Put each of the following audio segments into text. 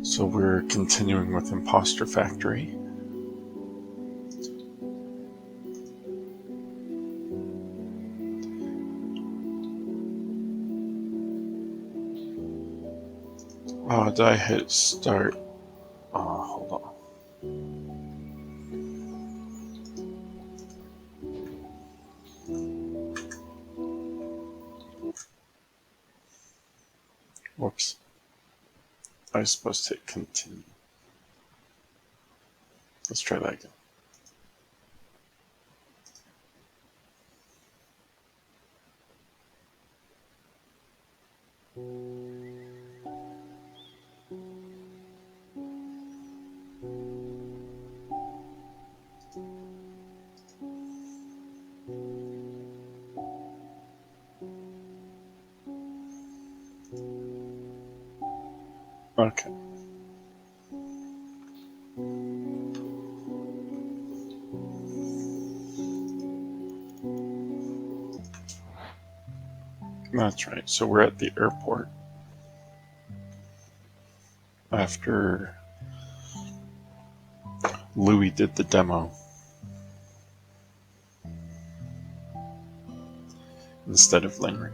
So we're continuing with Impostor Factory. Oh, did I hit start? Oh, hold on. Whoops. I was supposed to hit continue. Let's try that again. Okay. That's right. So we're at the airport after Louis did the demo instead of Lenry.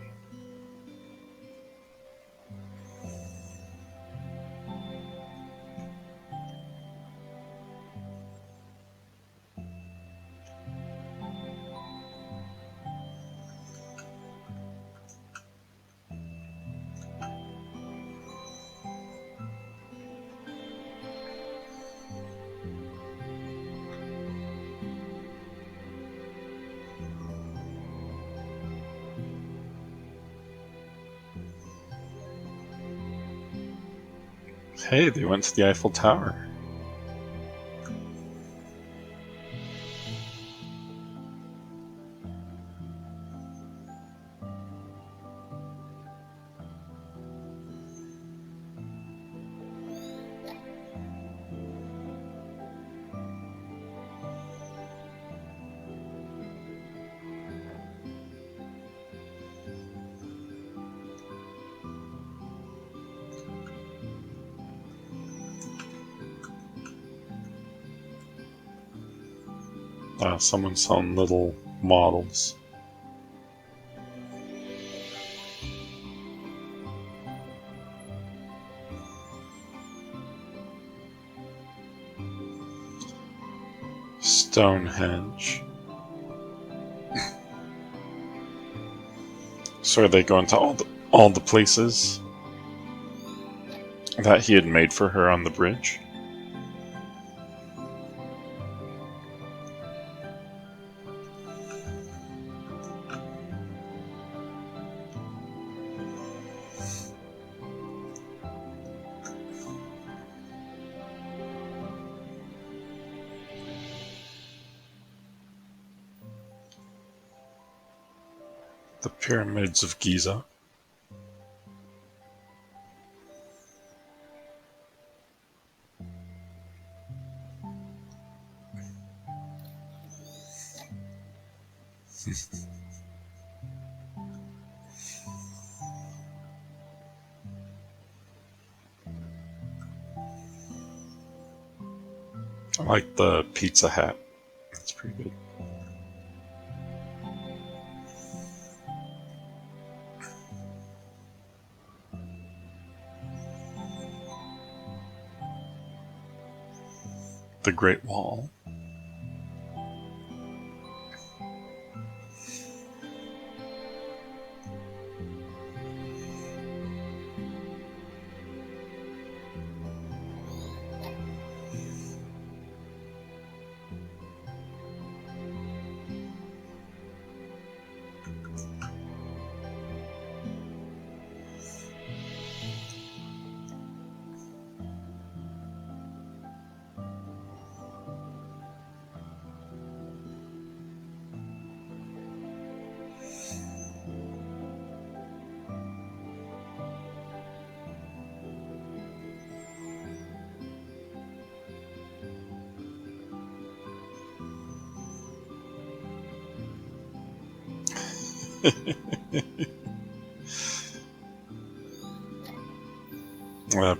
Hey, they went to the Eiffel Tower. Someone's selling little models. Stonehenge. So are they going to all the places that he had made for her on the bridge? The pyramids of Giza. I like the pizza hat. That's pretty good. The Great Wall.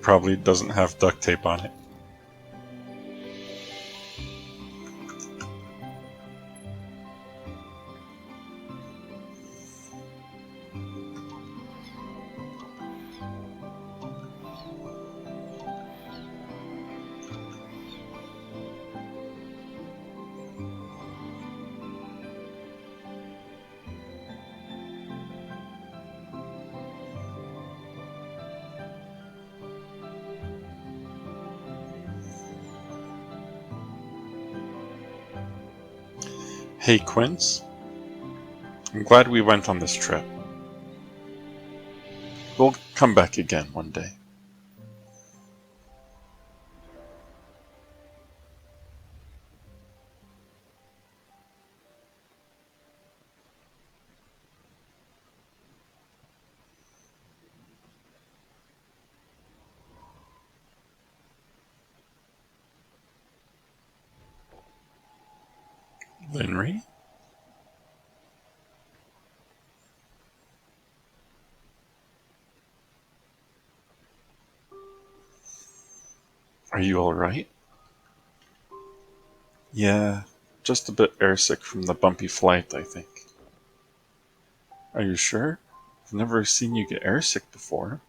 Probably doesn't have duct tape on it. Hey, Quince. I'm glad we went on this trip. We'll come back again one day. Linry? Are you alright? Yeah, just a bit airsick from the bumpy flight, I think. Are you sure? I've never seen you get airsick before.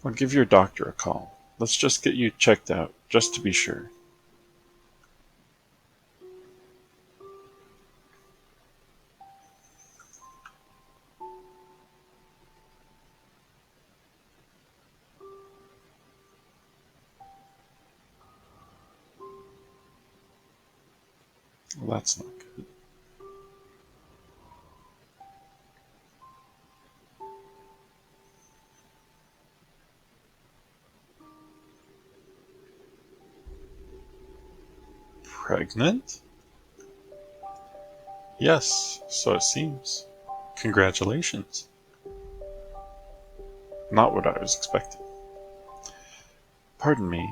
I'll give your doctor a call. Let's just get you checked out, just to be sure. Well, that's not good. Pregnant? Yes, so it seems. Congratulations. Not what I was expecting. Pardon me,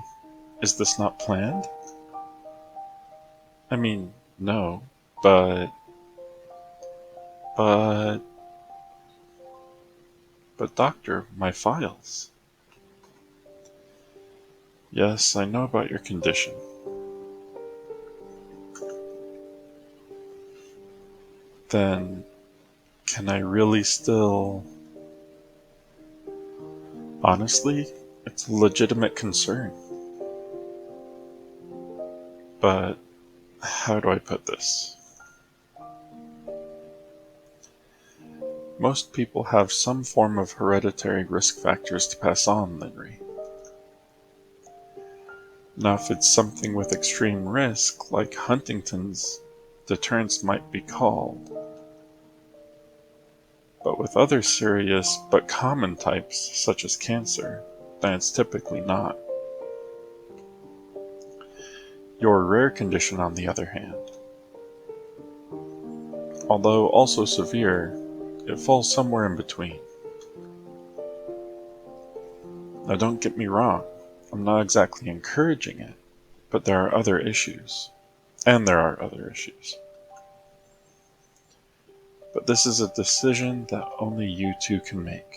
is this not planned? I mean, no, but... But... But doctor, my files. Yes, I know about your condition. Then, can I really still... Honestly, it's a legitimate concern. But, how do I put this? Most people have some form of hereditary risk factors to pass on, Linry. Now, if it's something with extreme risk, like Huntington's, deterrence might be called. But with other serious but common types, such as cancer, then it's typically not. Your rare condition, on the other hand, although also severe, it falls somewhere in between. Now don't get me wrong, I'm not exactly encouraging it, but there are other issues. And there are other issues. But this is a decision that only you two can make.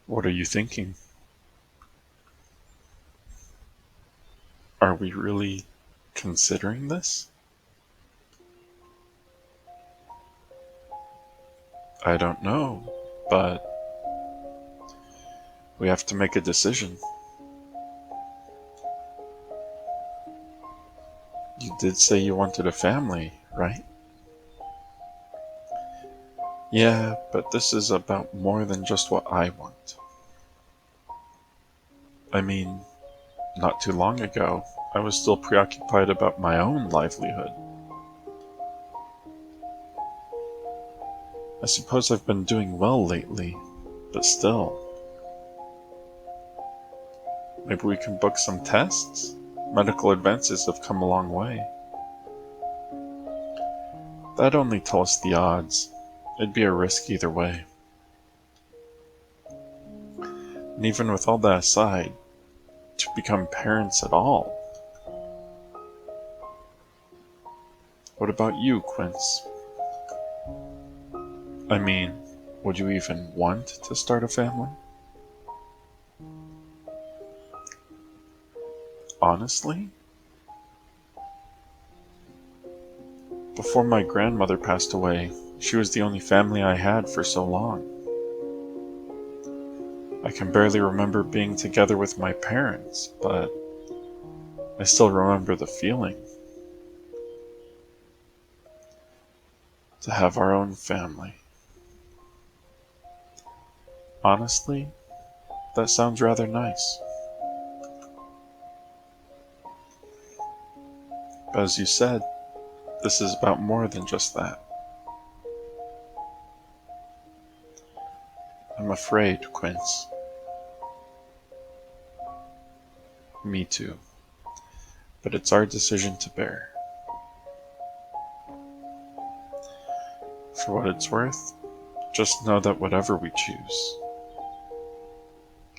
What are you thinking? Are we really considering this? I don't know, but we have to make a decision. You did say you wanted a family, right? Yeah, but this is about more than just what I want. I mean, not too long ago, I was still preoccupied about my own livelihood. I suppose I've been doing well lately, but still. Maybe we can book some tests? Medical advances have come a long way. That'd only tell us the odds. It'd be a risk either way. And even with all that aside, to become parents at all. What about you, Quince? I mean, would you even want to start a family? Honestly? Before my grandmother passed away, she was the only family I had for so long. I can barely remember being together with my parents, but I still remember the feeling. To have our own family. Honestly, that sounds rather nice. But as you said, this is about more than just that. I'm afraid, Quince. Me too. But it's our decision to bear. For what it's worth, just know that whatever we choose,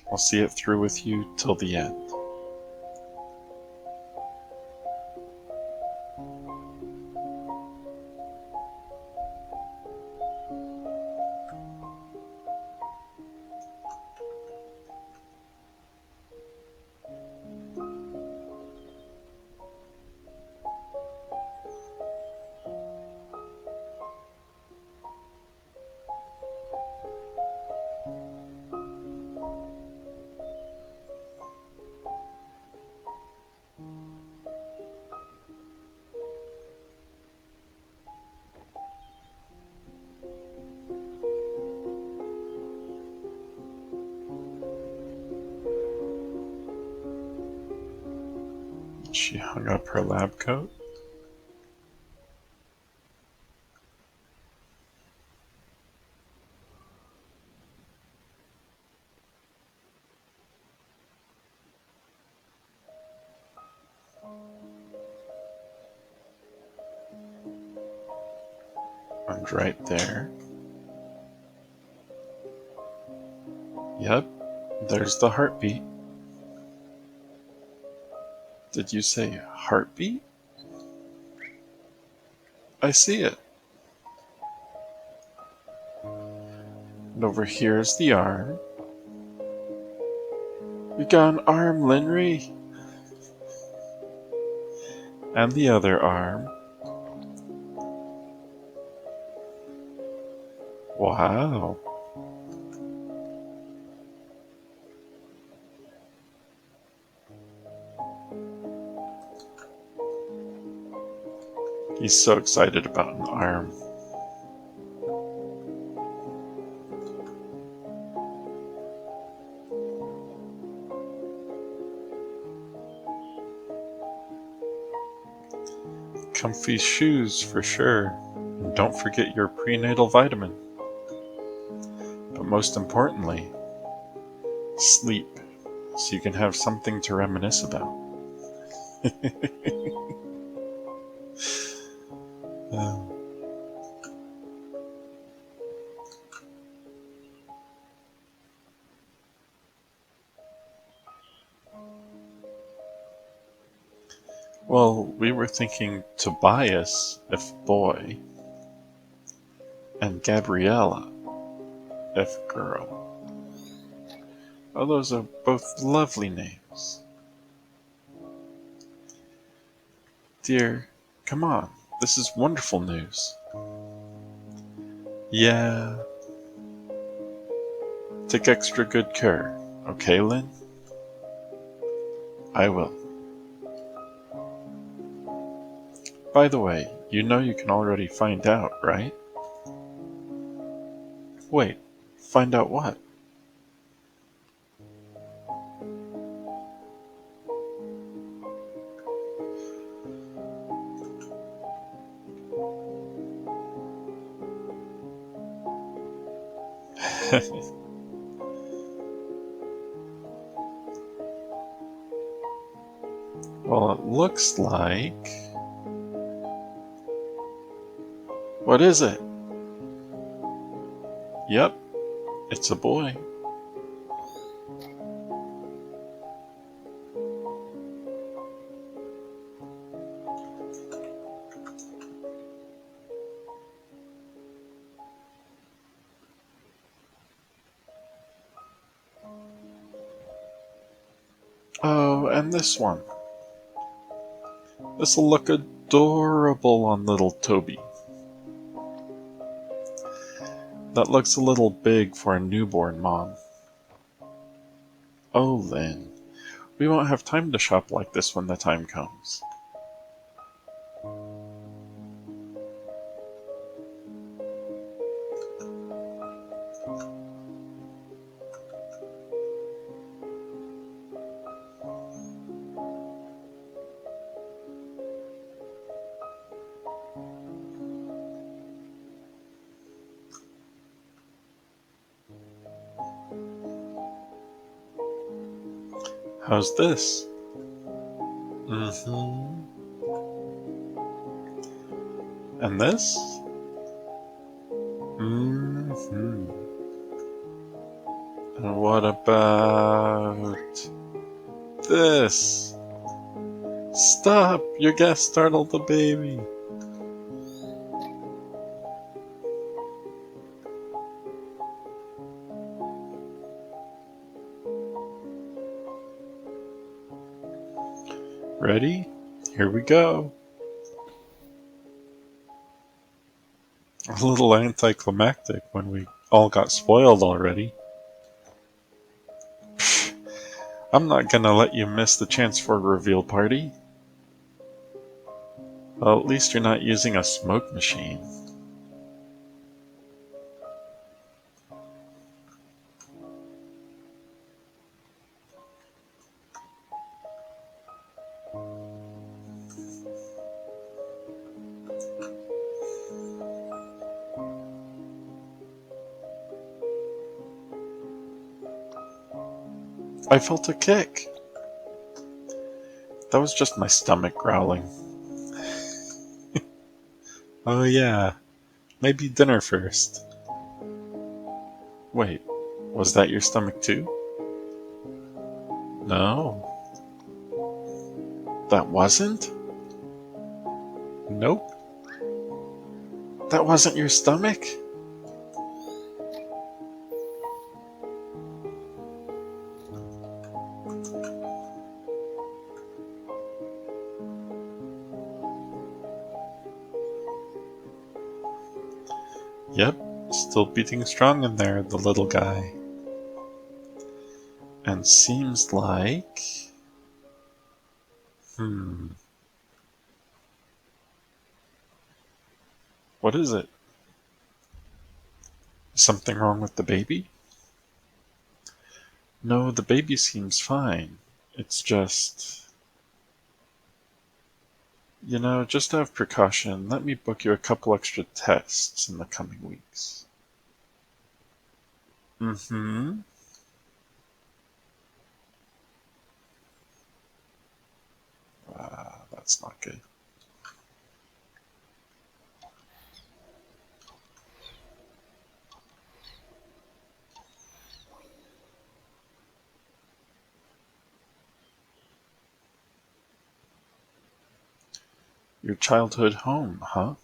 I'll see it through with you till the end. She hung up her lab coat. And right there. Yep, there's the heartbeat. Did you say heartbeat? I see it. And over here's the arm. We got an arm, Linry. And the other arm. Wow. He's so excited about an arm. Comfy shoes for sure. And don't forget your prenatal vitamin. But most importantly, sleep, so you can have something to reminisce about. Uh, well, we were thinking Tobias if boy, and Gabriella if girl. Oh, those are both lovely names. Dear, come on, this is wonderful news. Yeah. Take extra good care, okay, Lynn? I will. By the way, you know you can already find out, right? Wait, find out what? Well, it looks like... What is it? Yep, it's a boy. Oh, and this one. This'll look adorable on little Toby. That looks a little big for a newborn mom. Oh, Lynn, we won't have time to shop like this when the time comes. How's this? Mm-hmm. And this? Mm-hmm. And what about this? Stop! Your guest startled the baby. Ready? Here we go. A little anticlimactic when we all got spoiled already. I'm not gonna let you miss the chance for a reveal party. Well, at least you're not using a smoke machine. I felt a kick. That was just my stomach growling. Oh yeah, maybe dinner first. Wait, was that your stomach too? No. That wasn't? Nope. That wasn't your stomach? Yep, still beating strong in there, the little guy. And seems like... What is it? Something wrong with the baby? No, the baby seems fine. It's just... just out of precaution, let me book you a couple extra tests in the coming weeks. Mm-hmm. That's not good. Your childhood home, huh?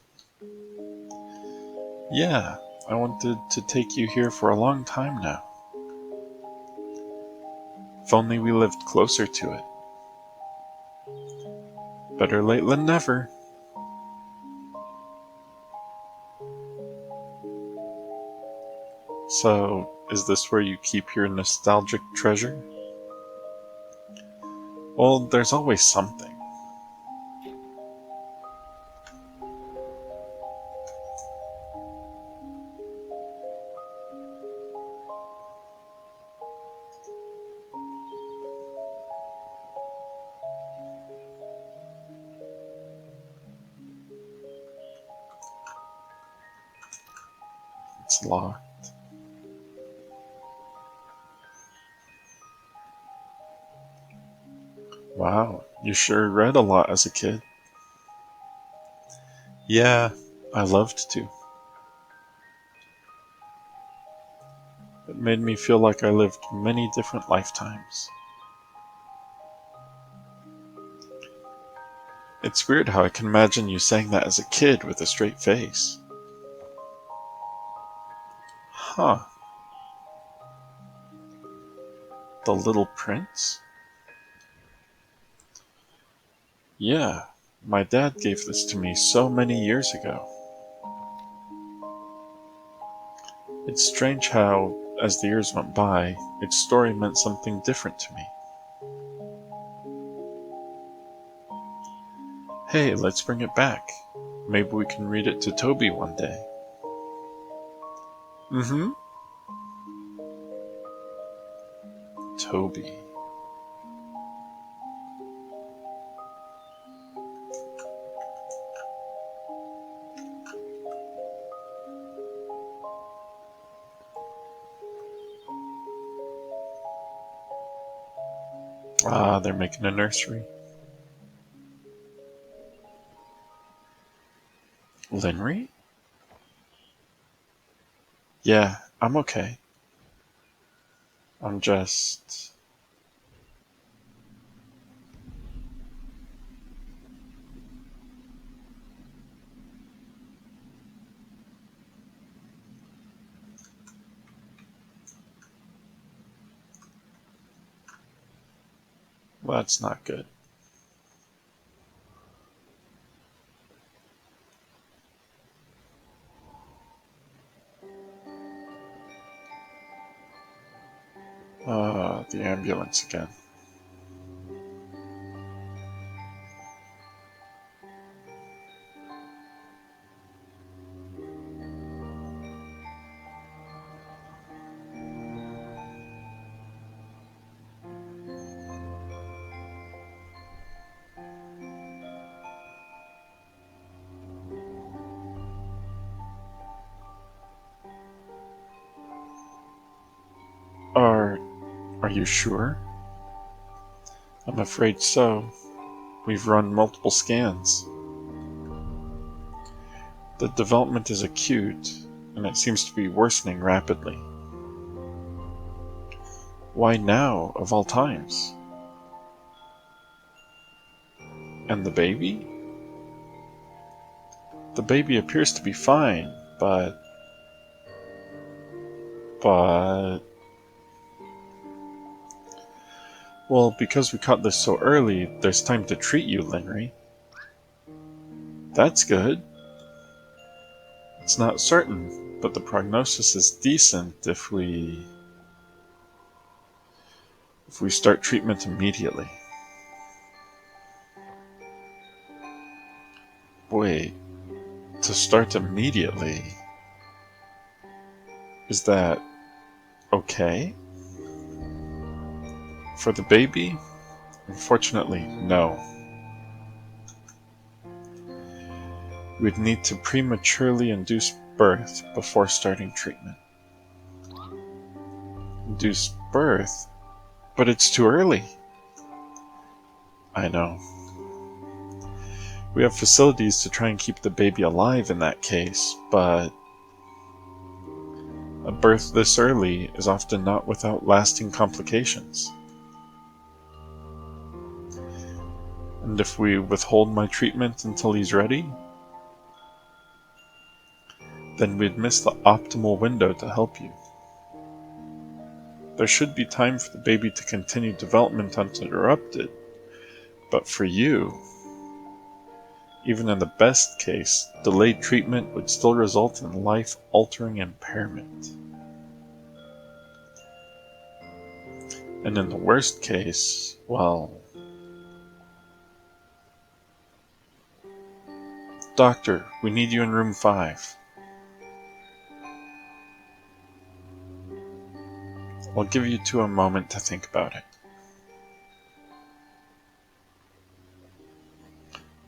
Yeah, I wanted to take you here for a long time now. If only we lived closer to it. Better late than never. So, is this where you keep your nostalgic treasure? Well, there's always something. It's locked. Wow, you sure read a lot as a kid. Yeah, I loved to. It made me feel like I lived many different lifetimes. It's weird how I can imagine you saying that as a kid with a straight face. Huh, The Little Prince? Yeah, my dad gave this to me so many years ago. It's strange how, as the years went by, its story meant something different to me. Hey, let's bring it back. Maybe we can read it to Toby one day. Mm-hmm. Toby. Ah, they're making a nursery. Linry? Yeah, I'm okay. I'm just... Well, that's not good. The ambulance again. Are... are you sure? I'm afraid so. We've run multiple scans. The development is acute, and it seems to be worsening rapidly. Why now, of all times? And the baby? The baby appears to be fine, but... Well, because we caught this so early, there's time to treat you, Linry. That's good. It's not certain, but the prognosis is decent if we start treatment immediately. Wait, to start immediately? Is that okay? For the baby? Unfortunately, no. We'd need to prematurely induce birth before starting treatment. Induce birth? But it's too early. I know. We have facilities to try and keep the baby alive in that case, but a birth this early is often not without lasting complications. And if we withhold my treatment until he's ready, then we'd miss the optimal window to help you. There should be time for the baby to continue development uninterrupted, but for you, even in the best case, delayed treatment would still result in life-altering impairment. And in the worst case, well... Doctor, we need you in room 5. I'll give you a moment to think about it.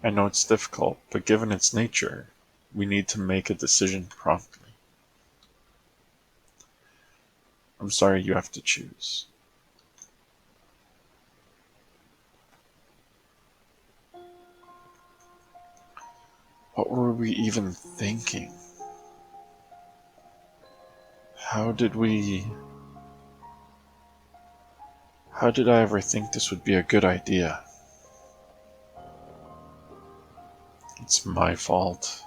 I know it's difficult, but given its nature, we need to make a decision promptly. I'm sorry you have to choose. What were we even thinking? How did I ever think this would be a good idea? It's my fault.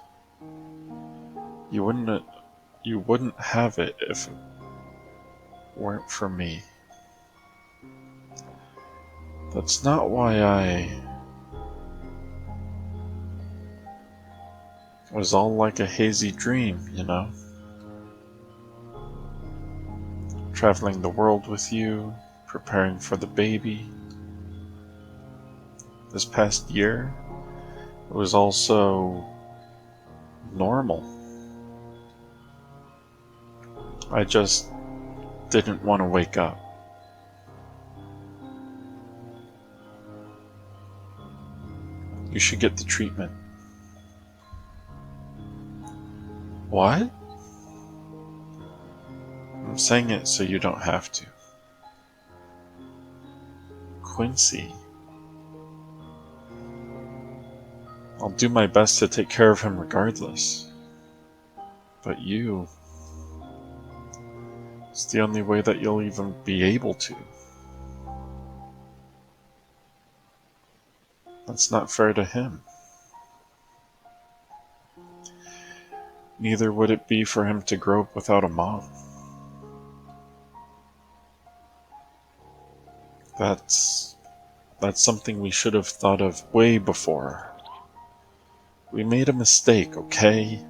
You wouldn't have it if it weren't for me. That's not why it was all like a hazy dream, you know? Traveling the world with you, preparing for the baby. This past year, it was also normal. I just didn't want to wake up. You should get the treatment. What? I'm saying it so you don't have to. Quincy. I'll do my best to take care of him regardless. But you... it's the only way that you'll even be able to. That's not fair to him. Neither would it be for him to grow up without a mom. That's something we should have thought of way before. We made a mistake, okay?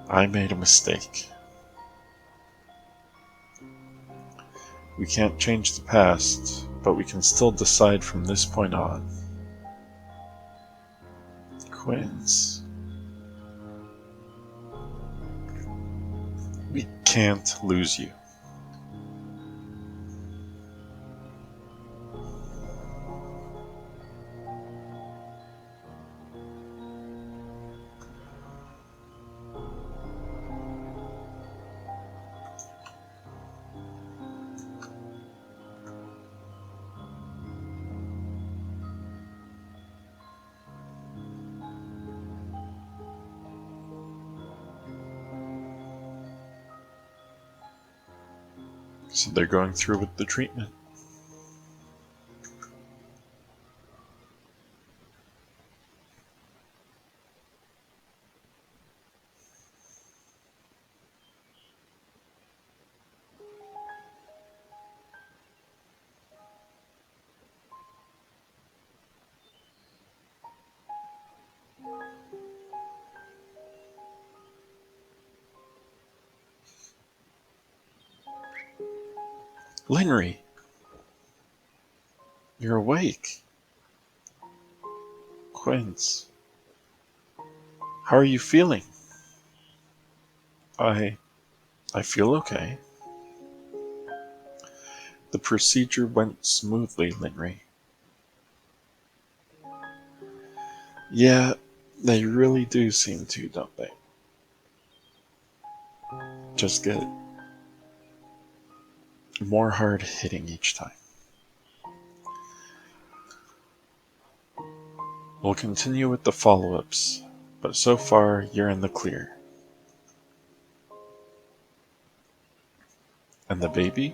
I made a mistake. We can't change the past, but we can still decide from this point on. Quince. We can't lose you. So they're going through with the treatment. Linry! You're awake. Quince. How are you feeling? I feel okay. The procedure went smoothly, Linry. Yeah, they really do seem to, don't they? Just get more hard hitting each time. We'll continue with the follow-ups, but so far you're in the clear. And the baby?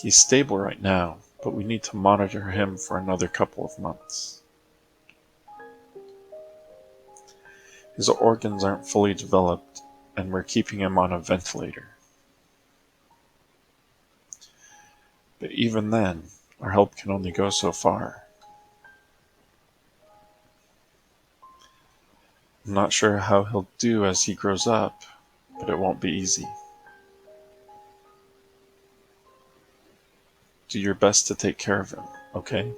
He's stable right now, but we need to monitor him for another couple of months. His organs aren't fully developed, and we're keeping him on a ventilator. But even then, our help can only go so far. I'm not sure how he'll do as he grows up, but it won't be easy. Do your best to take care of him, okay?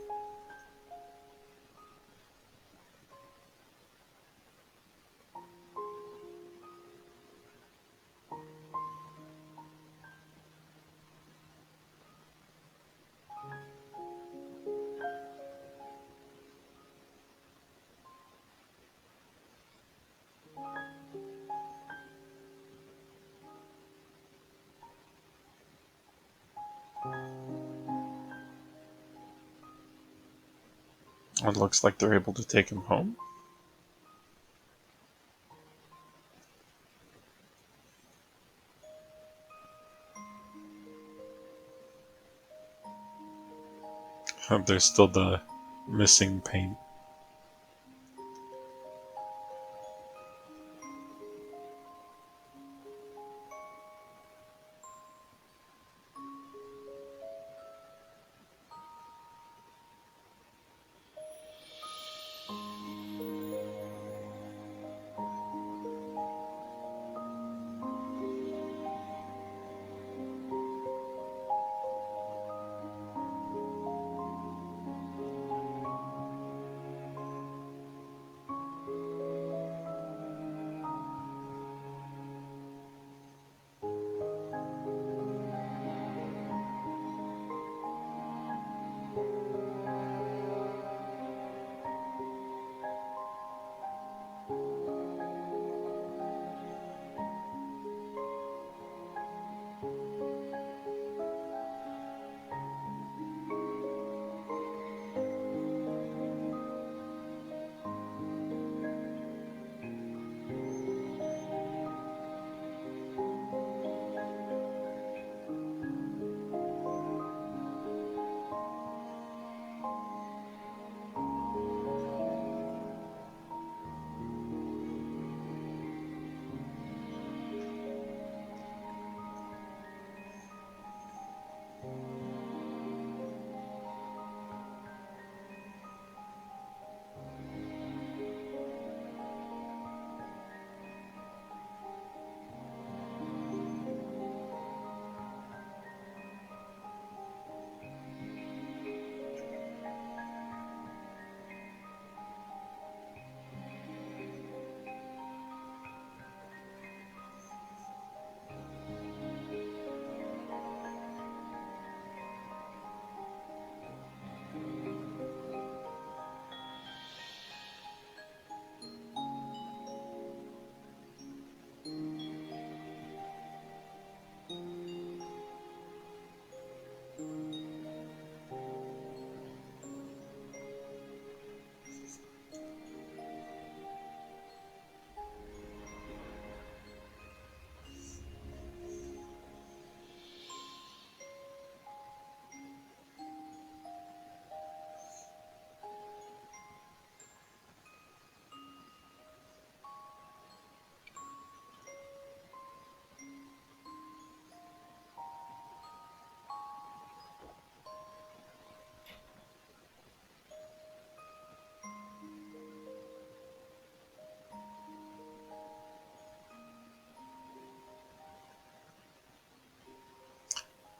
It looks like they're able to take him home. There's still the missing paint.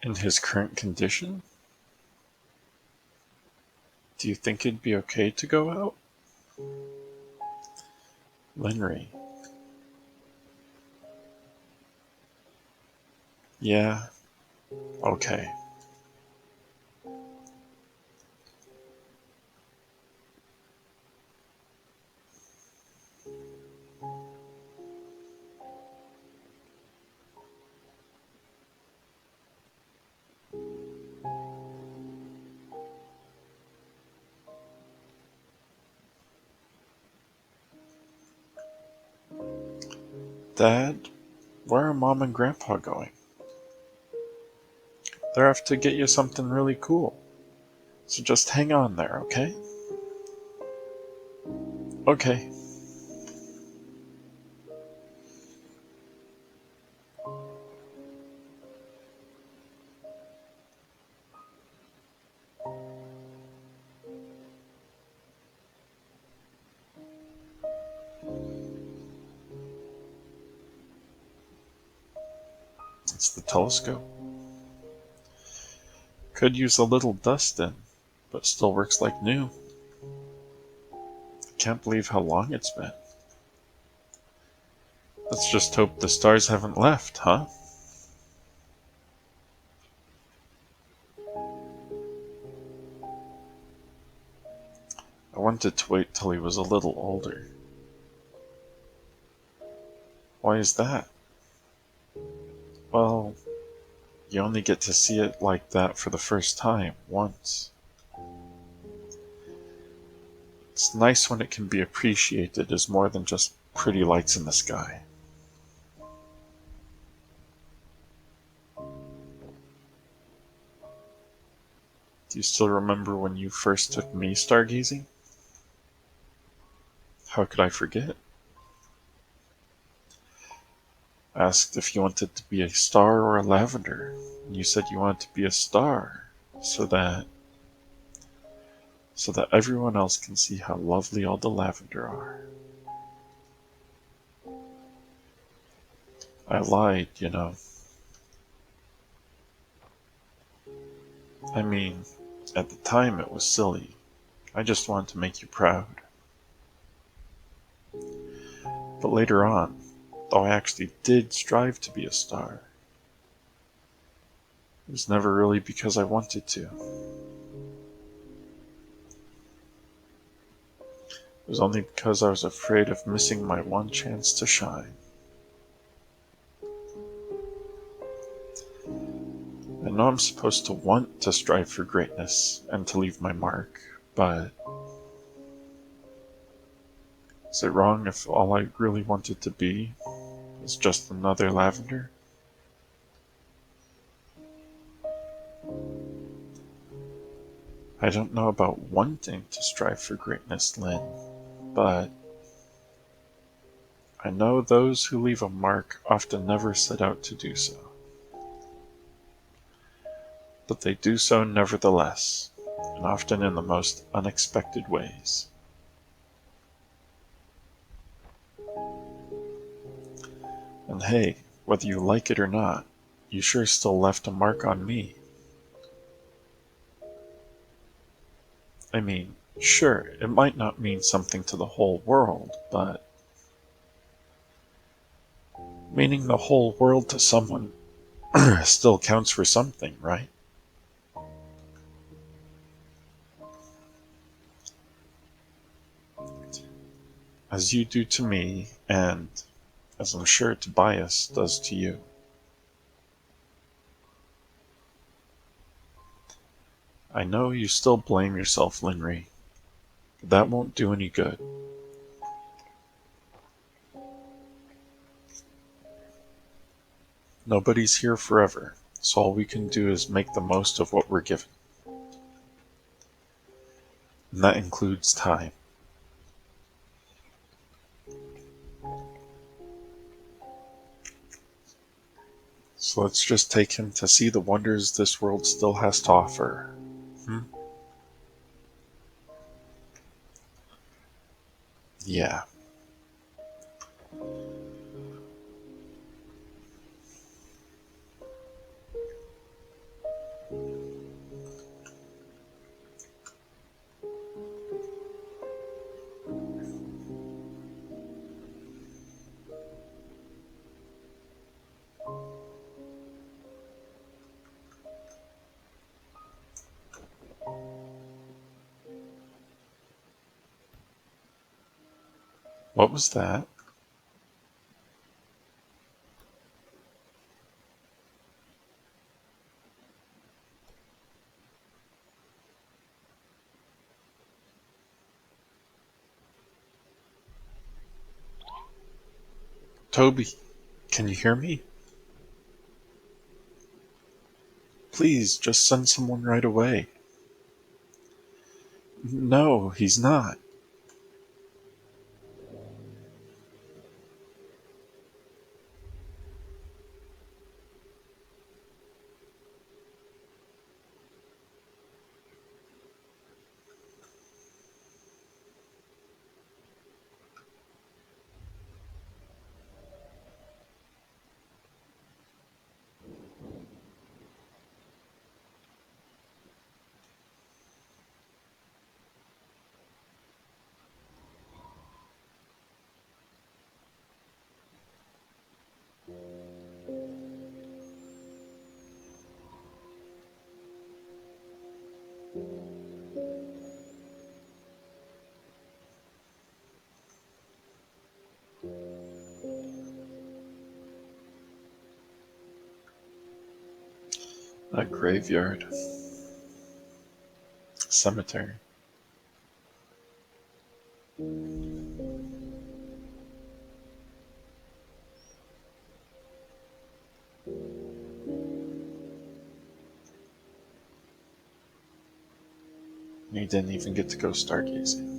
In his current condition, do you think it'd be okay to go out? Lenry. Yeah, okay. Dad, where are Mom and Grandpa going? They're off to get you something really cool. So just hang on there, okay? Okay. It's the telescope. Could use a little dust in, but still works like new. Can't believe how long it's been. Let's just hope the stars haven't left, huh? I wanted to wait till he was a little older. Why is that? Well, you only get to see it like that for the first time, once. It's nice when it can be appreciated as more than just pretty lights in the sky. Do you still remember when you first took me stargazing? How could I forget? I asked if you wanted to be a star or a lavender, and you said you wanted to be a star, so that everyone else can see how lovely all the lavender are. I lied, you know. I mean, at the time it was silly. I just wanted to make you proud. But later on, though I actually did strive to be a star, it was never really because I wanted to. It was only because I was afraid of missing my one chance to shine. I know I'm supposed to want to strive for greatness and to leave my mark, but is it wrong if all I really wanted to be is just another lavender? I don't know about wanting to strive for greatness, Lynn, but I know those who leave a mark often never set out to do so. But they do so nevertheless, and often in the most unexpected ways. And hey, whether you like it or not, you sure still left a mark on me. I mean, sure, it might not mean something to the whole world, but meaning the whole world to someone still counts for something, right? As you do to me, and as I'm sure Tobias does to you. I know you still blame yourself, Linry, but that won't do any good. Nobody's here forever, so all we can do is make the most of what we're given. And that includes time. So let's just take him to see the wonders this world still has to offer. Hmm? Yeah. What was that? Toby, can you hear me? Please, just send someone right away. No, he's not. A graveyard. Cemetery. You didn't even get to go stargazing.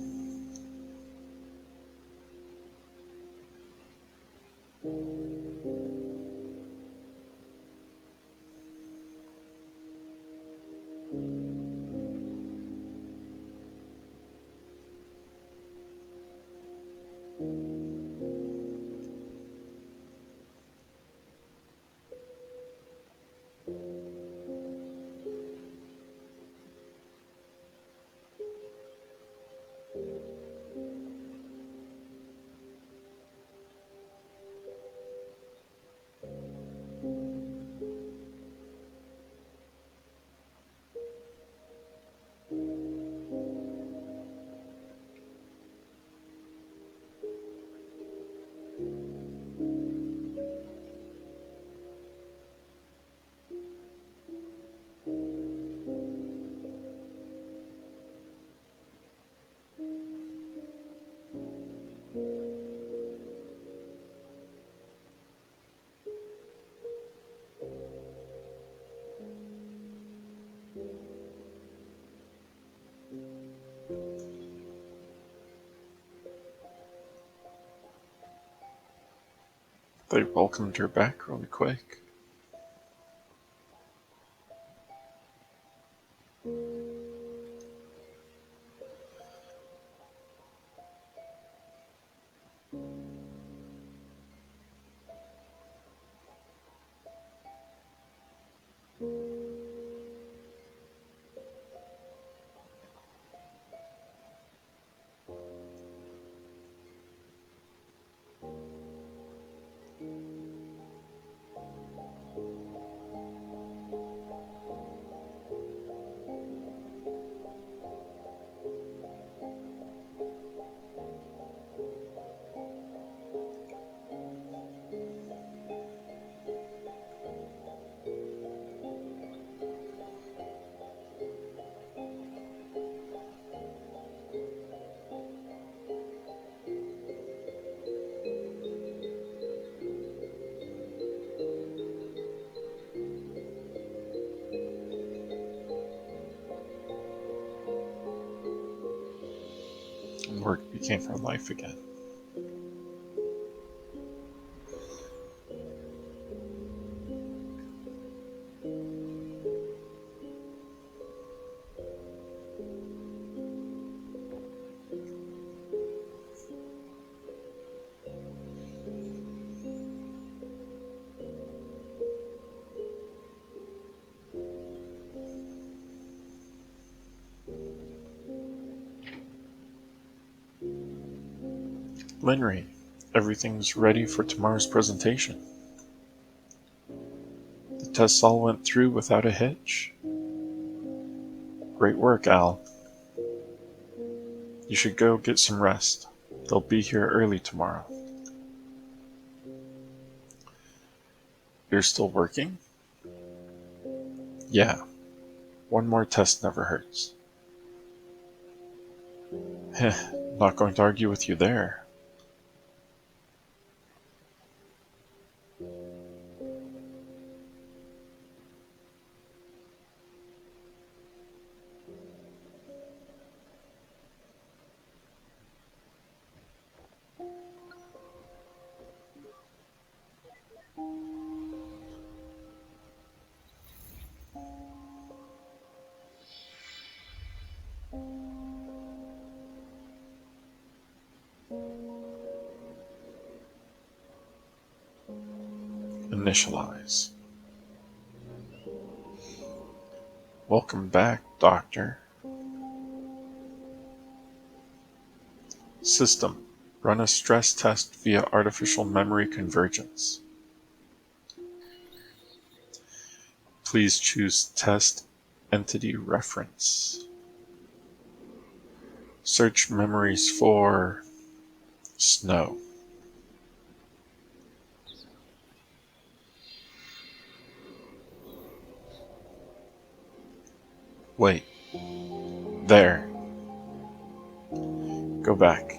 They welcomed her back really quick. And work became her life again. Linry, everything's ready for tomorrow's presentation. The tests all went through without a hitch. Great work, Al. You should go get some rest. They'll be here early tomorrow. You're still working? Yeah. One more test never hurts. Heh, not going to argue with you there. Initialize. Welcome back, Doctor. System. Run a stress test via artificial memory convergence. Please choose Test Entity Reference. Search memories for snow. Wait. There. Go back.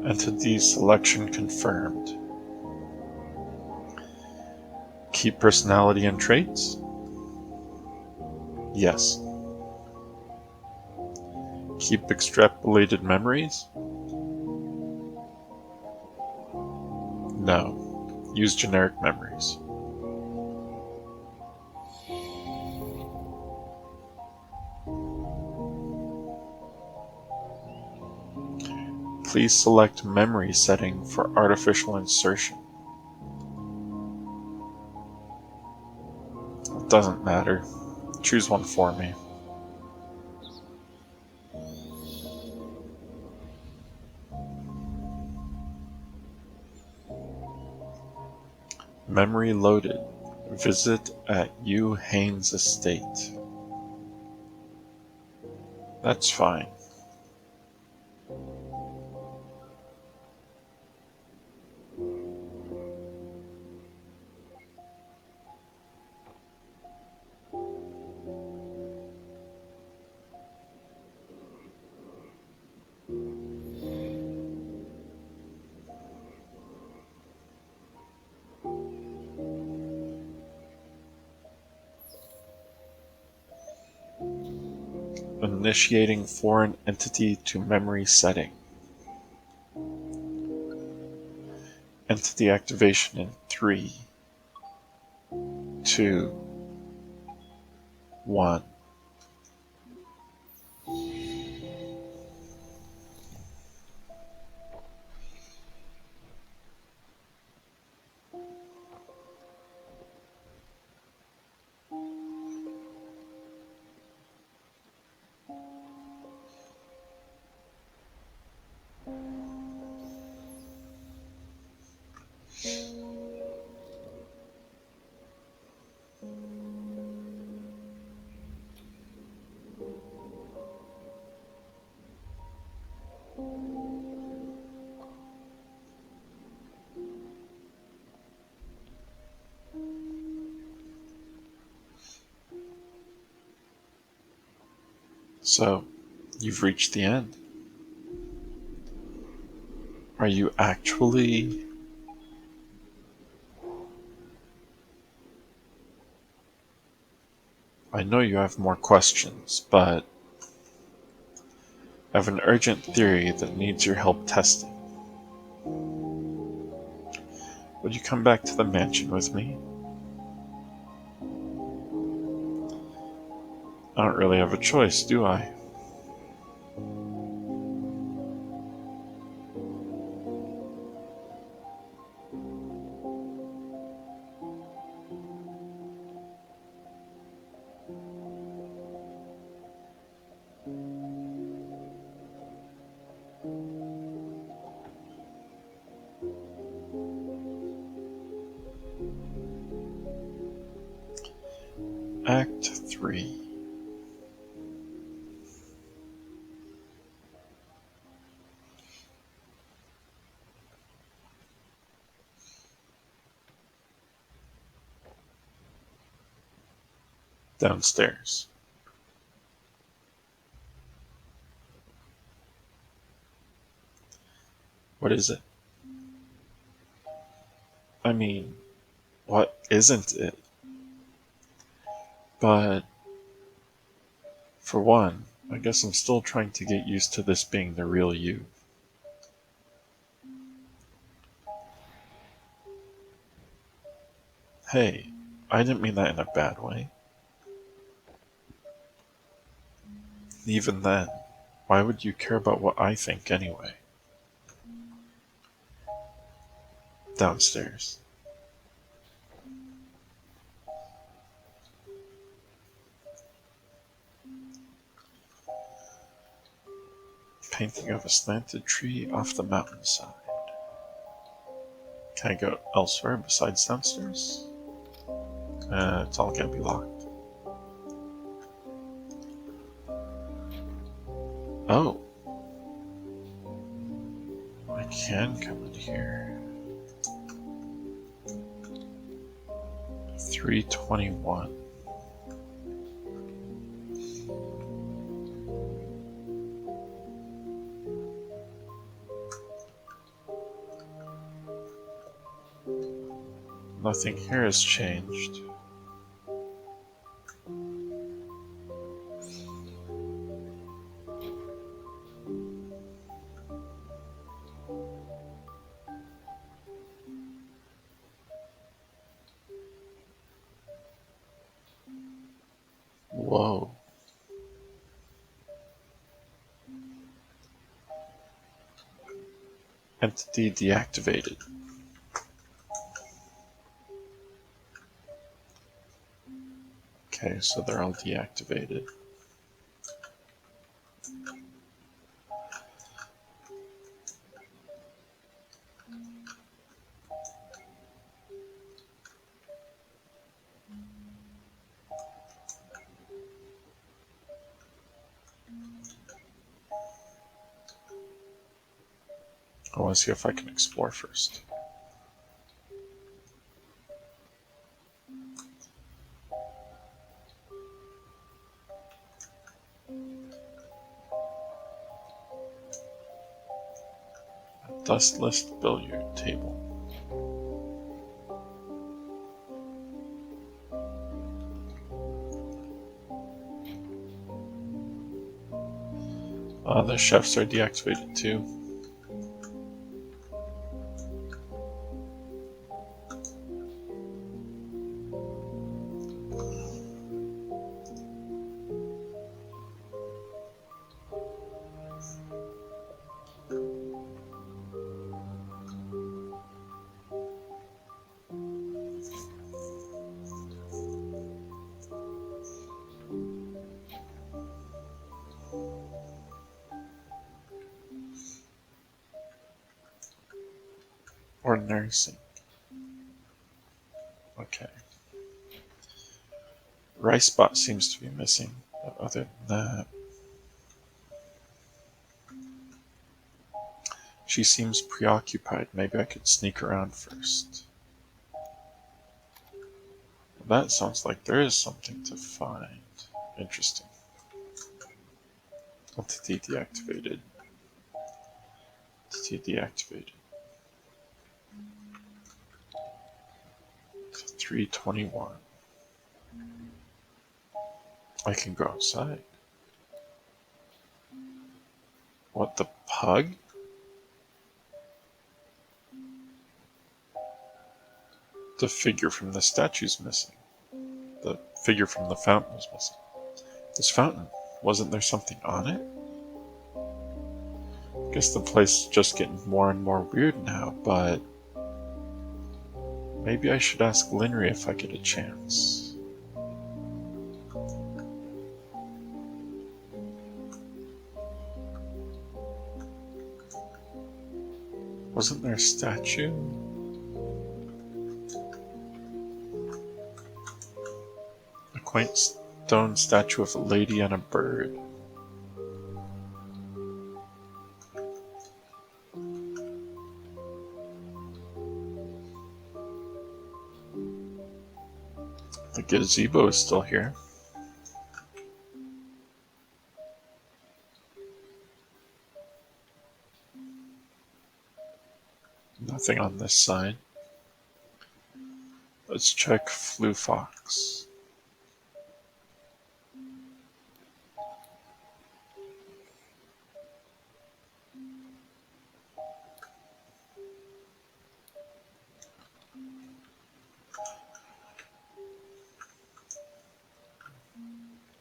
Entity selection confirmed. Keep personality and traits? Yes. Keep extrapolated memories? No. Use generic memories. Please select memory setting for artificial insertion. It doesn't matter. Choose one for me. Memory loaded. Visit at U. Haynes Estate. That's fine. Initiating foreign entity to memory setting. Entity activation in 3, 2, 1. So, you've reached the end. Are you actually... I know you have more questions, but I have an urgent theory that needs your help testing. Would you come back to the mansion with me? I don't really have a choice, do I? Act 3. Downstairs. What is it? I mean, what isn't it? But, for one, I guess I'm still trying to get used to this being the real you. Hey, I didn't mean that in a bad way. Even then, why would you care about what I think anyway? Downstairs. Painting of a slanted tree off the mountainside. Can I go elsewhere besides downstairs? It's all gonna be locked. Oh. I can come in here. 321. Nothing here has changed. Whoa. Entity deactivated. Okay, so they're all deactivated. I want to see if I can explore first. A dustless billiard table. The chefs are deactivated too. Ordinary sink. Okay. Rice spot seems to be missing, but other than that, she seems preoccupied. Maybe I could sneak around first. That sounds like there is something to find. Interesting. Entity deactivated. Entity deactivated. 321. I can go outside. What, the pug? The figure from the statue's missing. The figure from the fountain is missing. This fountain, wasn't there something on it? I guess the place is just getting more and more weird now, but maybe I should ask Linry if I get a chance. Wasn't there a statue? A quaint stone statue of a lady and a bird. The gazebo is still here. Nothing on this side. Let's check Flu Fox.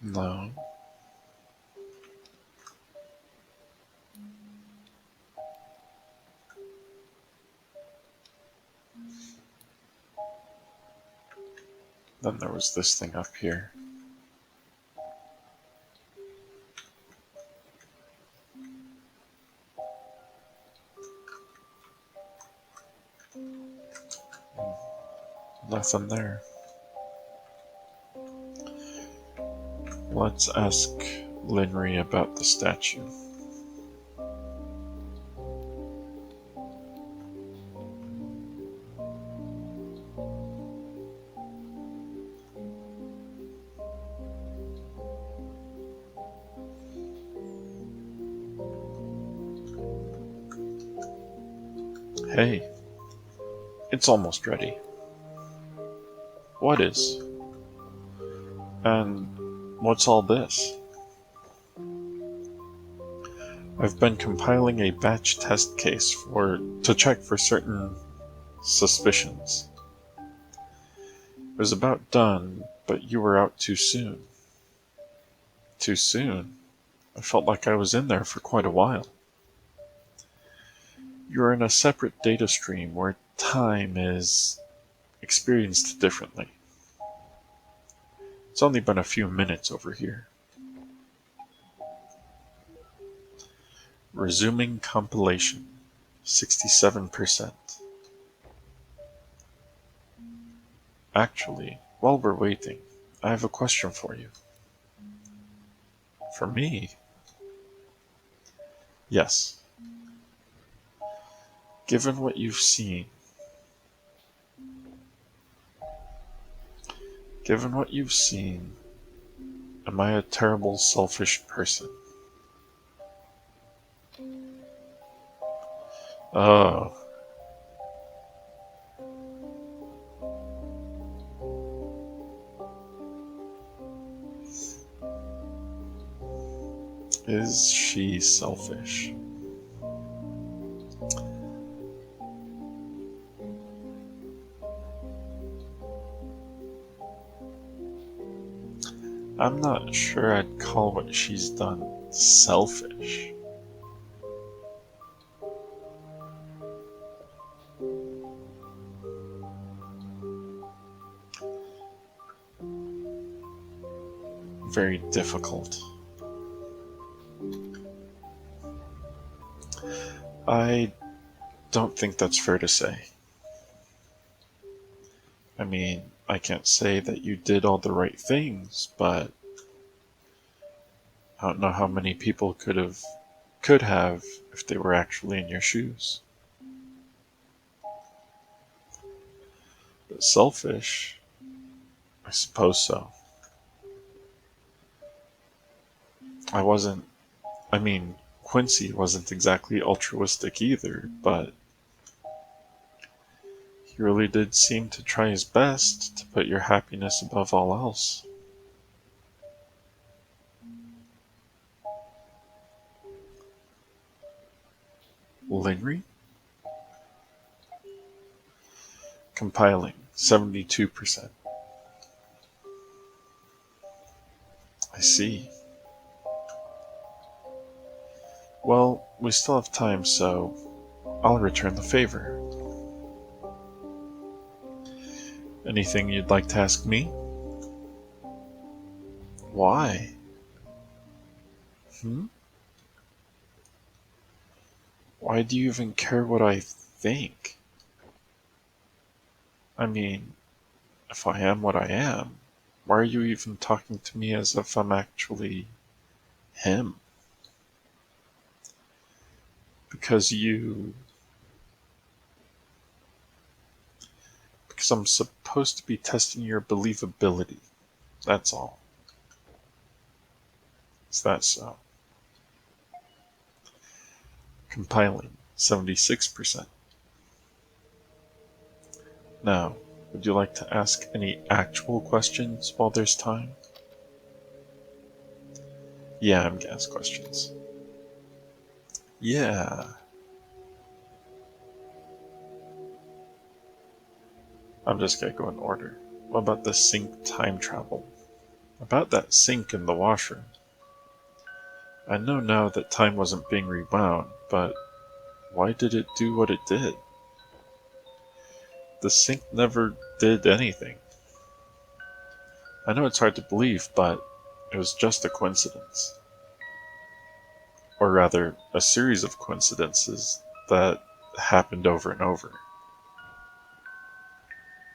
No. Then there was this thing up here. Nothing there. Let's ask Linry about the statue. Hey, it's almost ready. What is? And what's all this? I've been compiling a batch test case to check for certain suspicions. It was about done, but you were out too soon. Too soon? I felt like I was in there for quite a while. You're in a separate data stream where time is experienced differently. It's only been a few minutes over here. Resuming compilation. 67%. Actually, while we're waiting, I have a question for you. For me? Yes. Given what you've seen, am I a terrible, selfish person? Oh. Is she selfish? I'm not sure I'd call what she's done selfish. Very difficult. I don't think that's fair to say. I mean, I can't say that you did all the right things, but I don't know how many people could have if they were actually in your shoes. But selfish? I suppose so. Quincy wasn't exactly altruistic either, but he really did seem to try his best to put your happiness above all else. Linry? Compiling, 72%. I see. Well, we still have time, so I'll return the favor. Anything you'd like to ask me? Why? Why do you even care what I think? I mean, if I am what I am, why are you even talking to me as if I'm actually him? Because I'm supposed to be testing your believability. That's all. Is that so? Compiling, 76%. Now, would you like to ask any actual questions while there's time? Yeah, I'm gonna ask questions. Yeah. I'm just gonna go in order. What about the sink time travel? About that sink in the washroom. I know now that time wasn't being rewound, but why did it do what it did? The sink never did anything. I know it's hard to believe, but it was just a coincidence. Or rather, a series of coincidences that happened over and over.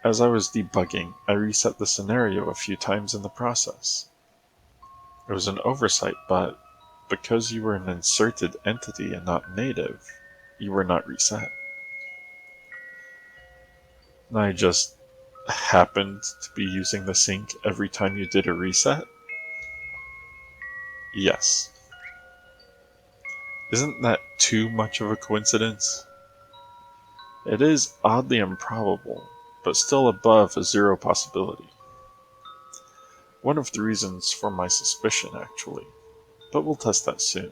As I was debugging, I reset the scenario a few times in the process. It was an oversight, but because you were an inserted entity and not native, you were not reset. And I just happened to be using the sink every time you did a reset? Yes. Isn't that too much of a coincidence? It is oddly improbable, but still above a zero possibility. One of the reasons for my suspicion, actually, but we'll test that soon.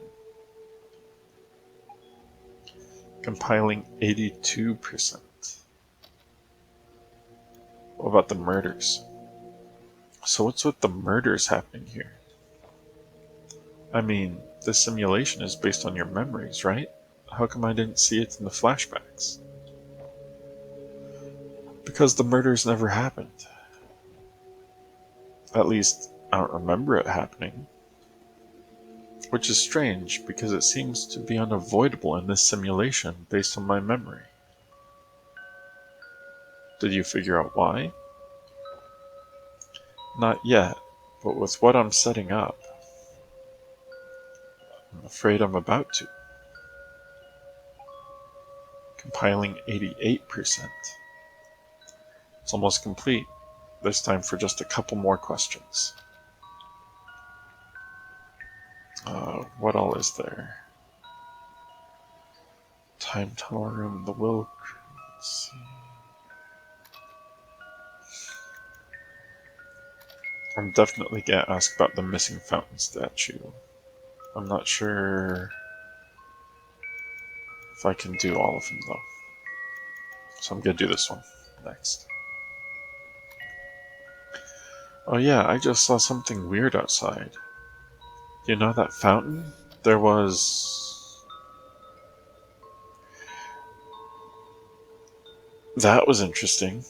Compiling 82%. What about the murders? So what's with the murders happening here? I mean, this simulation is based on your memories, right? How come I didn't see it in the flashbacks? Because the murders never happened. At least, I don't remember it happening. Which is strange, because it seems to be unavoidable in this simulation based on my memory. Did you figure out why? Not yet, but with what I'm setting up, I'm afraid I'm about to. Compiling 88%. It's almost complete. This time for just a couple more questions. What all is there? Time tunnel room, the will. Let's see. I'm definitely gonna ask about the missing fountain statue. I'm not sure if I can do all of them though. So I'm gonna do this one next. Oh yeah, I just saw something weird outside. You know that fountain? That was interesting.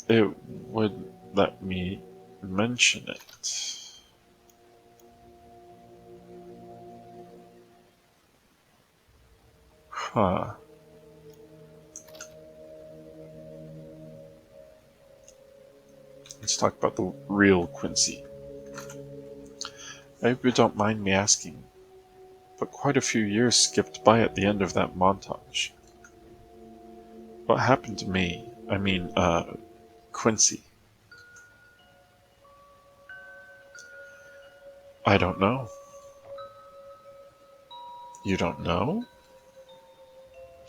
It would let me mention it. Huh. Let's talk about the real Quincy. I hope you don't mind me asking, but quite a few years skipped by at the end of that montage. What happened to me? I mean, Quincy. I don't know. You don't know?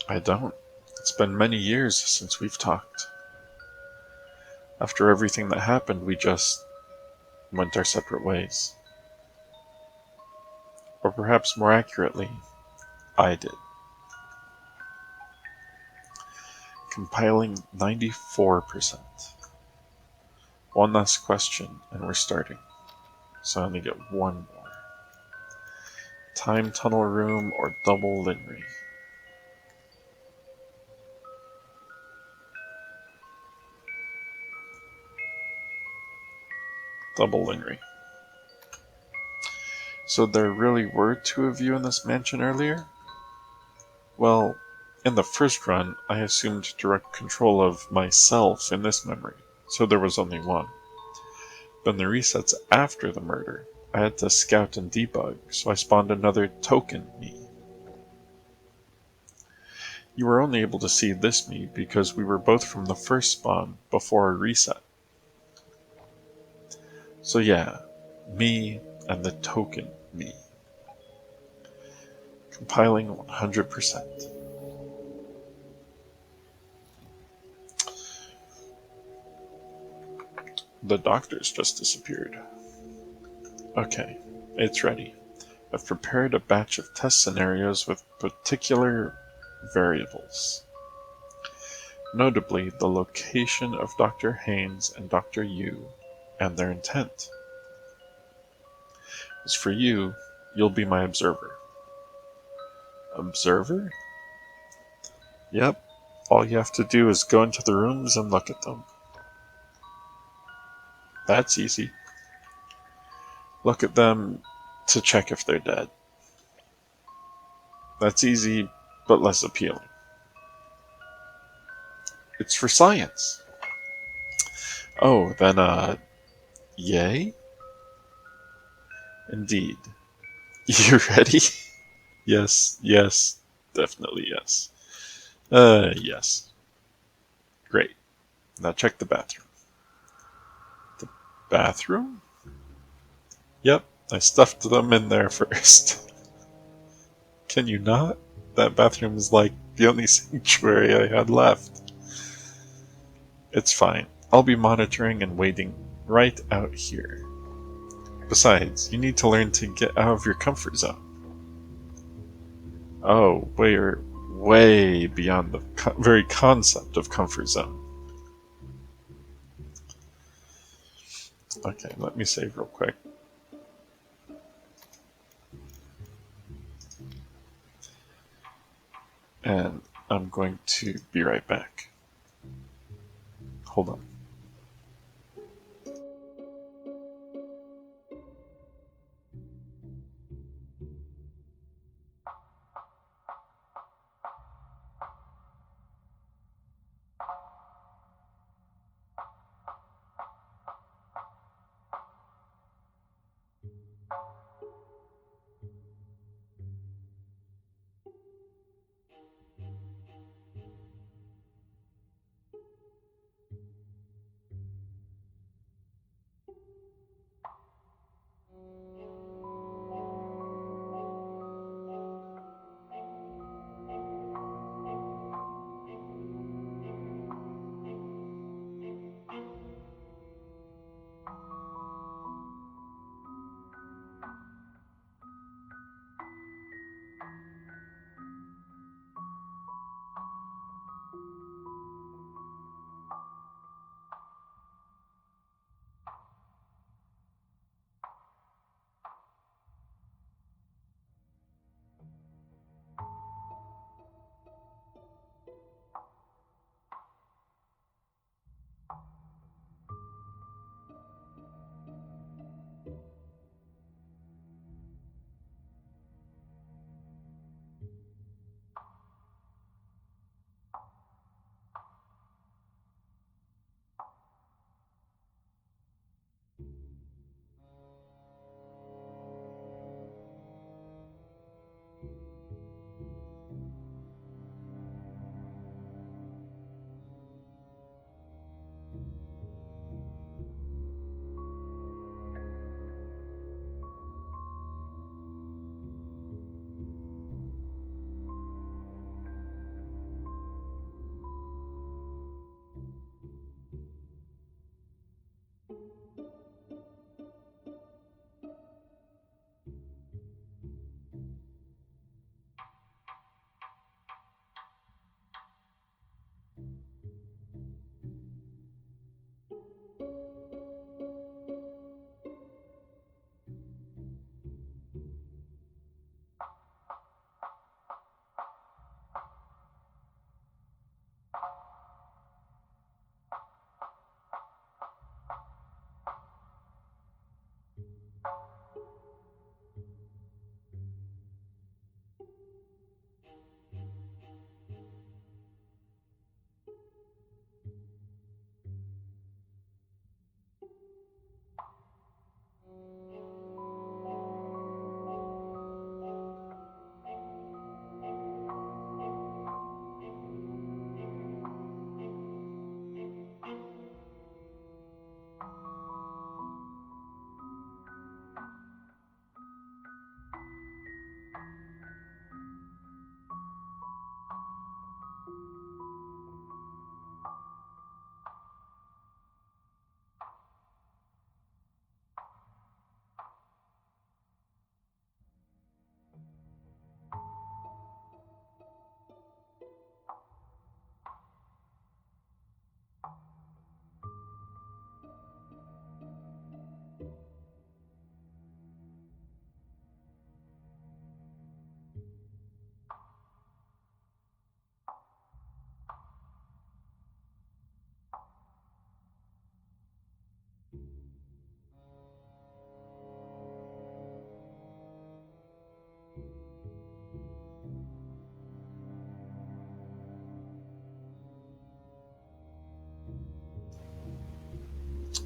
I don't. It's been many years since we've talked. After everything that happened, we just went our separate ways. Or perhaps more accurately, I did. Compiling 94%. One last question, and we're starting. So I only get one more. Time tunnel room or double Linry? Double Linry. So there really were two of you in this mansion earlier? Well, in the first run, I assumed direct control of myself in this memory, so there was only one. But in the resets after the murder, I had to scout and debug, so I spawned another token me. You were only able to see this me because we were both from the first spawn before a reset. So yeah, me and the token me. Compiling 100%. The doctor's just disappeared. Okay, it's ready. I've prepared a batch of test scenarios with particular variables. Notably, the location of Dr. Haynes and Dr. Yu, and their intent. As for you, you'll be my observer. Observer? Yep. All you have to do is go into the rooms and look at them. That's easy. Look at them to check if they're dead. That's easy, but less appealing. It's for science. Oh, then, yay? Indeed. You ready? Yes, definitely yes. Yes. Great. Now check the bathroom. The bathroom? Yep, I stuffed them in there first. Can you not? That bathroom is like the only sanctuary I had left. It's fine. I'll be monitoring and waiting right out here. Besides, you need to learn to get out of your comfort zone. Oh, we're way beyond the very concept of comfort zone. Okay, let me save real quick. And I'm going to be right back. Hold on.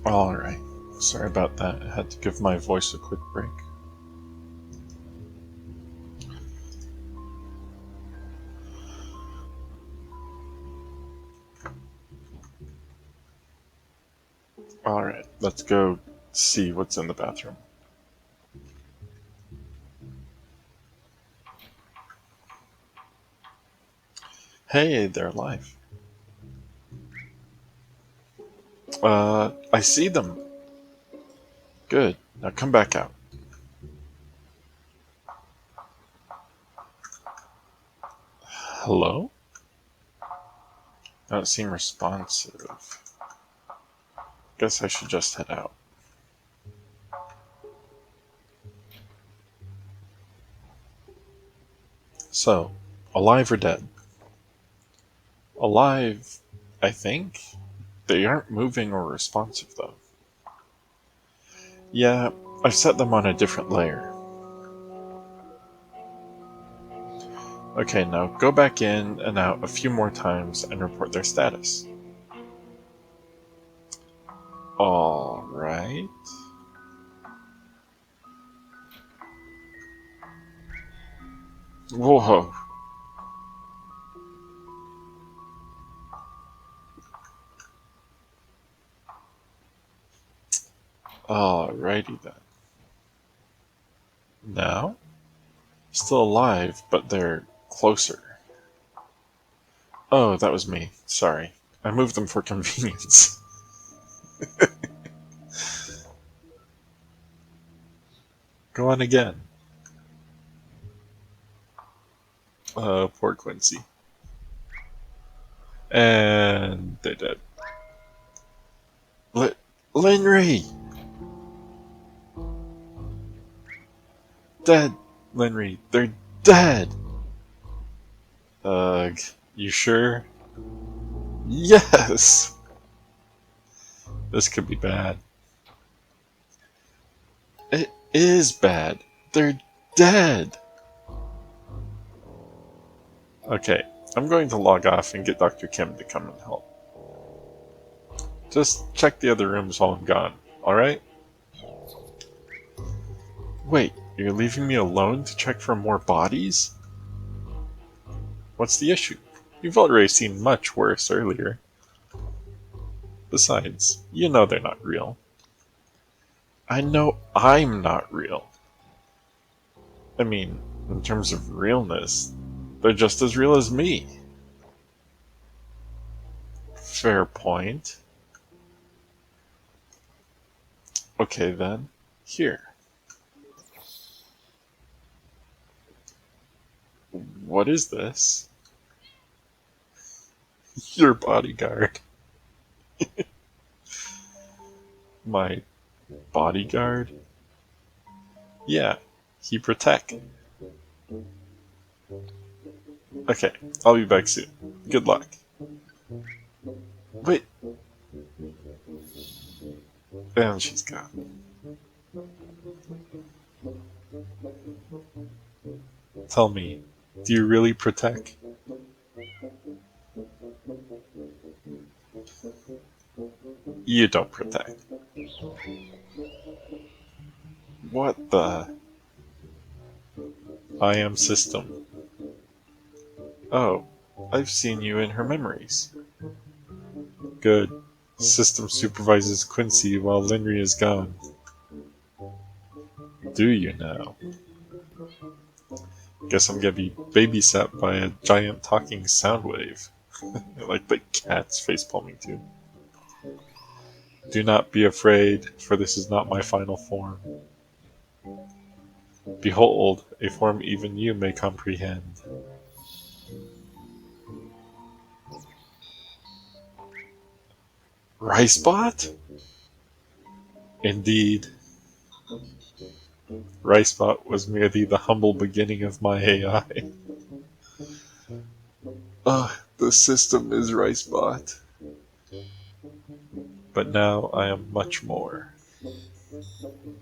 Alright. Sorry about that. I had to give my voice a quick break. Alright, let's go see what's in the bathroom. Hey, they're alive. I see them. Good. Now come back out. Hello? Don't seem responsive. Guess I should just head out. So, alive or dead? Alive, I think. They aren't moving or responsive, though. Yeah, I've set them on a different layer. Okay, now go back in and out a few more times and report their status. Alright. Whoa. Alrighty then. Now? Still alive, but they're closer. Oh, that was me. Sorry. I moved them for convenience. Go on again. Poor Quincy. And they're dead. Linry! Dead! Linry, they're dead! Ugh, you sure? Yes! This could be bad. It is bad. They're dead! Okay, I'm going to log off and get Dr. Kim to come and help. Just check the other rooms while I'm gone, alright? Wait, you're leaving me alone to check for more bodies? What's the issue? You've already seen much worse earlier. Besides, you know they're not real. I know I'm not real. I mean, in terms of realness, they're just as real as me. Fair point. Okay then, here. What is this? Your bodyguard. My bodyguard? Yeah, he protect. Okay, I'll be back soon. Good luck. Wait. And she's gone. Tell me, do you really protect? You don't protect. What the? I am system. Oh, I've seen you in her memories. Good. System supervises Quincy while Linry is gone. Do you now? Guess I'm gonna be babysat by a giant talking sound wave. Like the cat's facepalming too. Do not be afraid, for this is not my final form. Behold, a form even you may comprehend. Ricebot? Indeed. Ricebot was merely the humble beginning of my AI. The system is Ricebot. But now I am much more.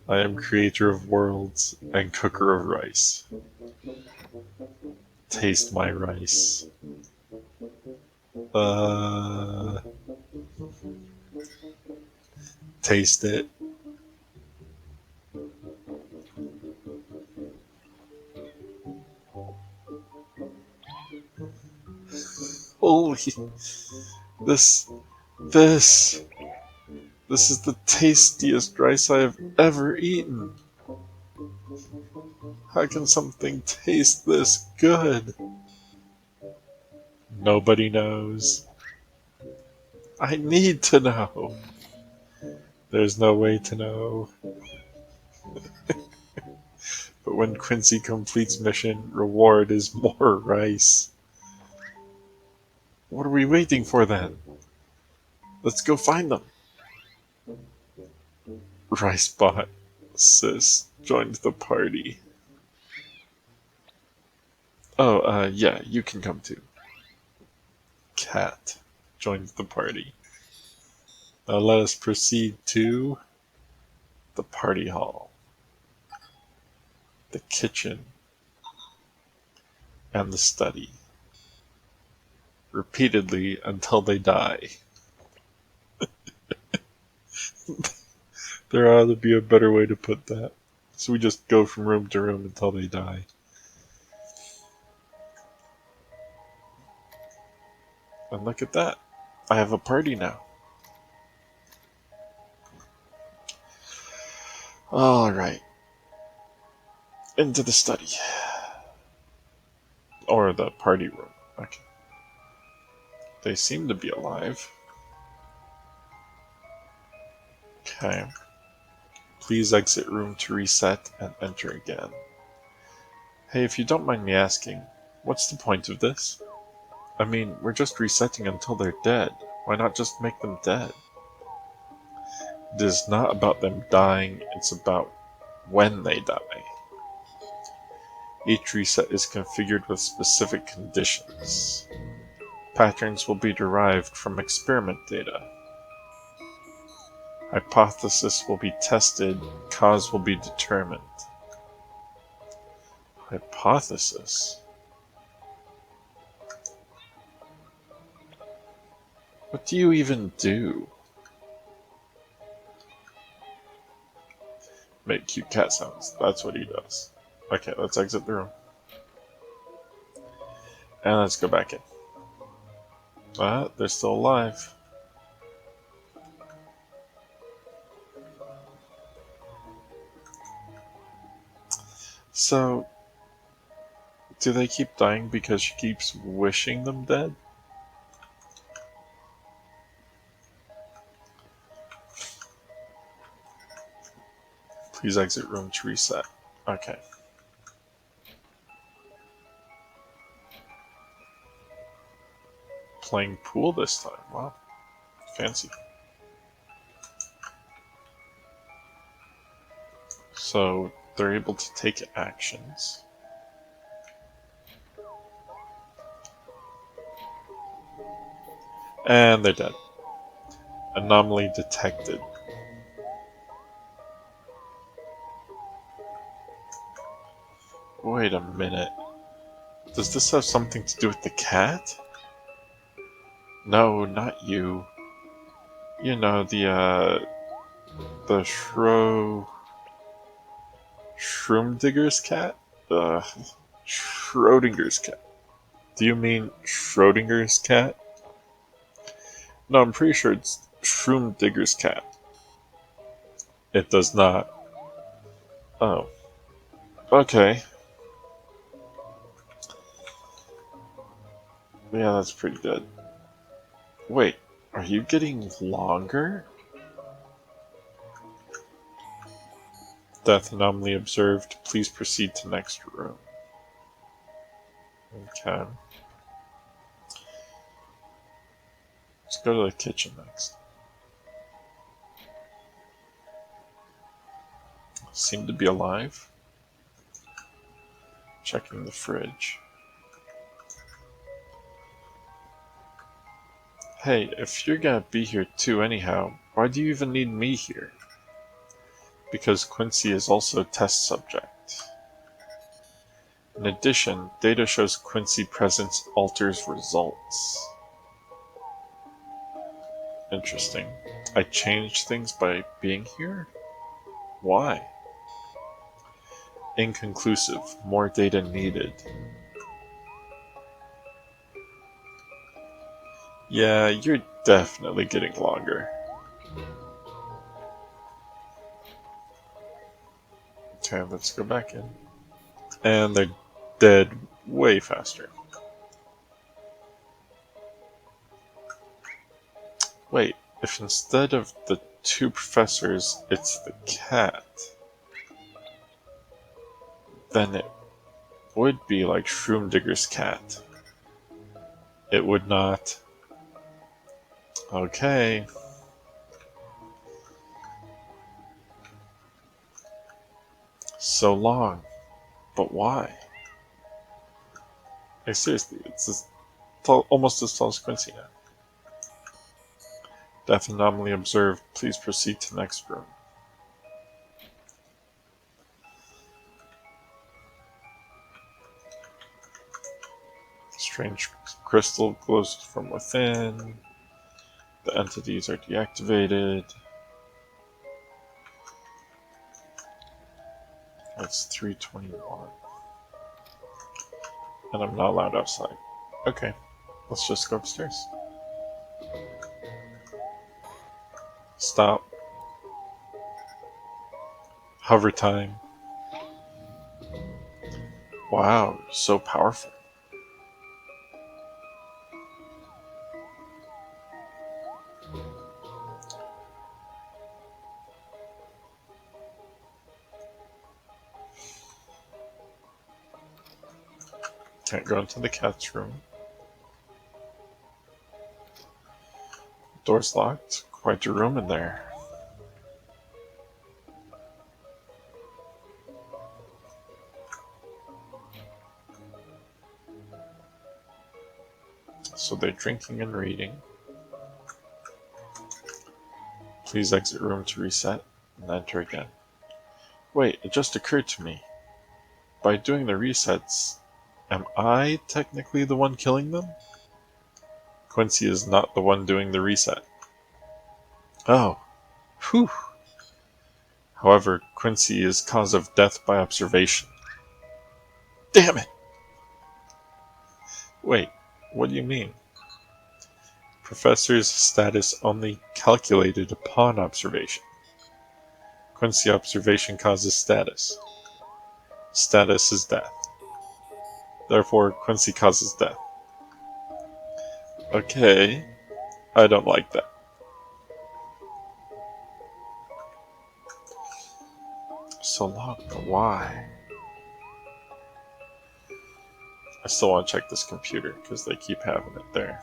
I am creator of worlds and cooker of rice. Taste my rice. Taste it. Holy, this is the tastiest rice I have ever eaten. How can something taste this good? Nobody knows. I need to know. There's no way to know. But when Quincy completes mission, reward is more rice. What are we waiting for then? Let's go find them. Ricebot, sis, joined the party. Oh, yeah, you can come too. Cat joined the party. Now let us proceed to the party hall, the kitchen, and the study. Repeatedly until they die. There ought to be a better way to put that. So we just go from room to room until they die. And look at that. I have a party now. Alright. Into the study. Or the party room. Okay. They seem to be alive. Okay. Please exit room to reset and enter again. Hey, if you don't mind me asking, what's the point of this? I mean, we're just resetting until they're dead. Why not just make them dead? It is not about them dying, it's about when they die. Each reset is configured with specific conditions. Patterns will be derived from experiment data. Hypothesis will be tested, cause will be determined. Hypothesis? What do you even do? Make cute cat sounds. That's what he does. Okay, let's exit the room. And let's go back in. They're still alive. So, do they keep dying because she keeps wishing them dead? Please exit room to reset. Okay. Playing pool this time. Wow. Fancy. So, they're able to take actions. And they're dead. Anomaly detected. Wait a minute. Does this have something to do with the cat? No, not you. You know, the Schrodinger's cat? Schrodinger's cat. Do you mean Schrodinger's cat? No, I'm pretty sure it's Schrodinger's cat. It does not. Oh. Okay. Yeah, that's pretty dead. Wait, are you getting longer? Death anomaly observed. Please proceed to next room. Okay. Let's go to the kitchen next. Seem to be alive. Checking the fridge. Hey, if you're gonna be here too anyhow, why do you even need me here? Because Quincy is also a test subject. In addition, data shows Quincy presence alters results. Interesting. I changed things by being here? Why? Inconclusive. More data needed. Yeah, you're definitely getting longer. Okay, let's go back in. And they're dead way faster. Wait, if instead of the two professors, it's the cat, then it would be like Shroomdigger's cat. It would not. Okay. So long. But why? Like, seriously, it's tall, almost as tall as Quincy now. Death anomaly observed. Please proceed to next room. Strange crystal glows from within. The entities are deactivated. It's 3:21. And I'm not allowed outside. Okay, let's just go upstairs. Stop. Hover time. Wow, so powerful. Can't go into the cat's room. Door's locked. Quite a room in there. So they're drinking and reading. Please exit room to reset and enter again. Wait, it just occurred to me. By doing the resets, am I technically the one killing them? Quincy is not the one doing the reset. Oh. Whew. However, Quincy is cause of death by observation. Damn it! Wait, what do you mean? Professor's status only calculated upon observation. Quincy observation causes status. Status is death. Therefore, Quincy causes death. Okay, I don't like that. So long, but why? I still want to check this computer, because they keep having it there.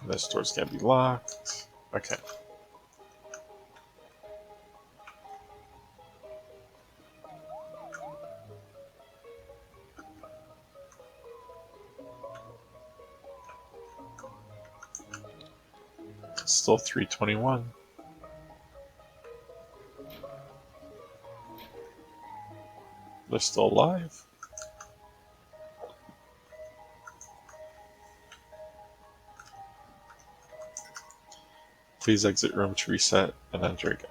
This door's gonna be locked. Okay. Still 3:21. They're still alive. Please exit room to reset and enter again.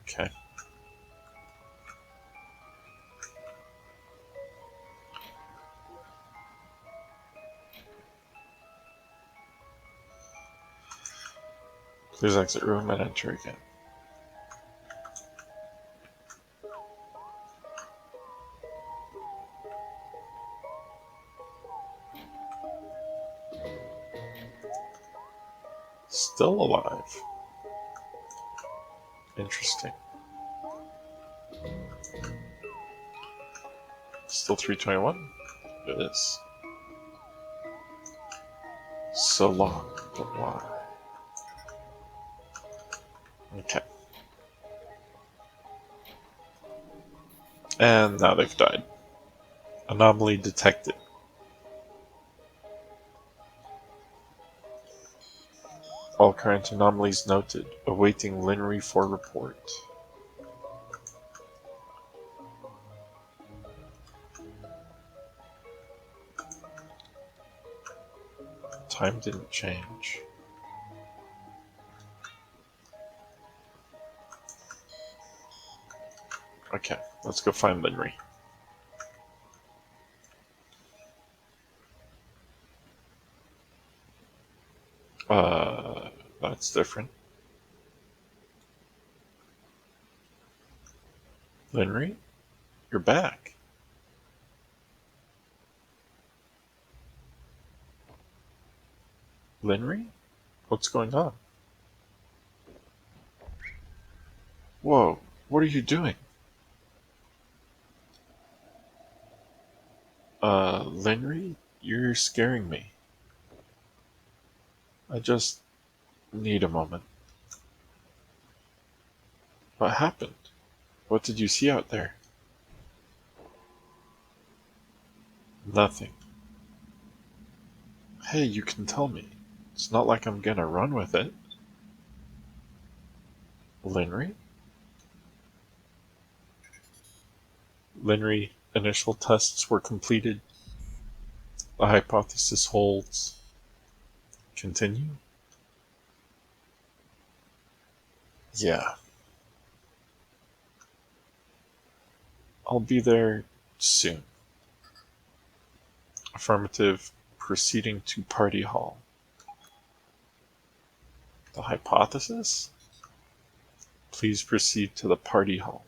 Okay. Please exit room and enter again. Still alive. Interesting. Still 3:21? It is. So long, but why? Okay. And now they've died. Anomaly detected. All current anomalies noted. Awaiting Linry for report. Time didn't change. Okay, let's go find Linry. That's different. Linry, you're back. Linry? What's going on? Whoa, what are you doing? Linry, you're scaring me. I just need a moment. What happened? What did you see out there? Nothing. Hey, you can tell me. It's not like I'm gonna run with it. Linry? Linry, initial tests were completed. The hypothesis holds. Continue? Yeah. I'll be there soon. Affirmative. Proceeding to party hall. The hypothesis? Please proceed to the party hall.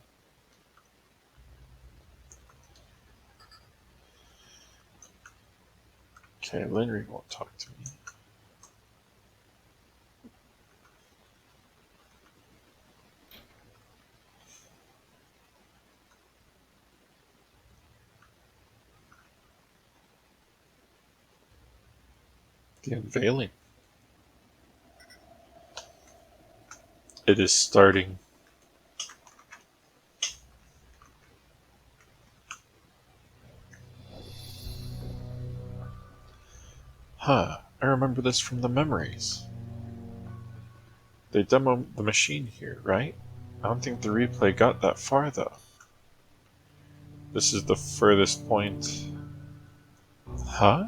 Okay, Linry won't talk to me. The unveiling. It is starting. Huh, I remember this from the memories. They demoed the machine here, right? I don't think the replay got that far, though. This is the furthest point. Huh?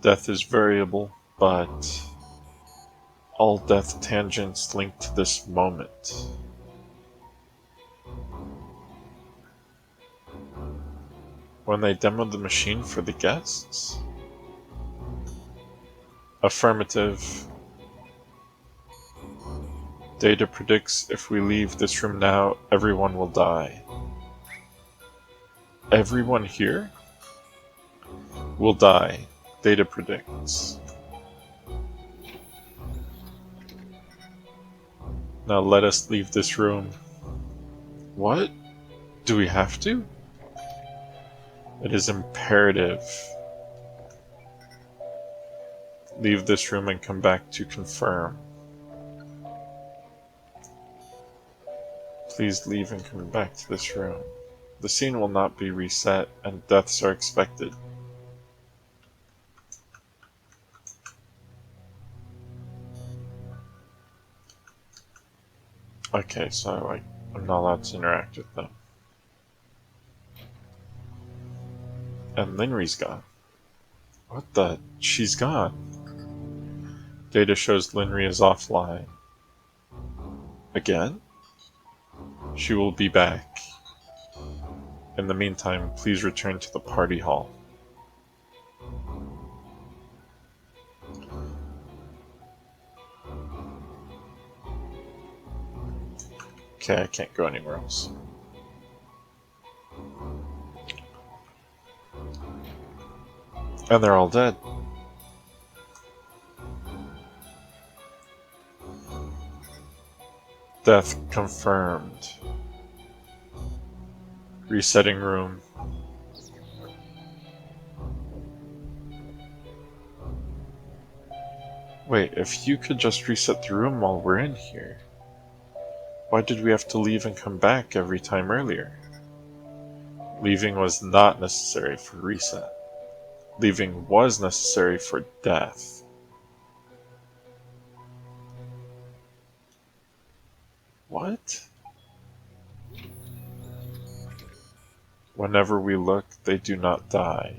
Death is variable, but all death tangents link to this moment. When they demoed the machine for the guests? Affirmative. Data predicts if we leave this room now, everyone will die. Everyone here will die. Data predicts. Now let us leave this room. What? Do we have to? It is imperative. Leave this room and come back to confirm. Please leave and come back to this room. The scene will not be reset and deaths are expected. Okay, so I'm not allowed to interact with them. And Linry's gone. What the? She's gone. Data shows Linry is offline. Again? She will be back. In the meantime, please return to the party hall. Okay, I can't go anywhere else. And they're all dead. Death confirmed. Resetting room. Wait, if you could just reset the room while we're in here, why did we have to leave and come back every time earlier? Leaving was not necessary for reset. Leaving was necessary for death. What? Whenever we look, they do not die.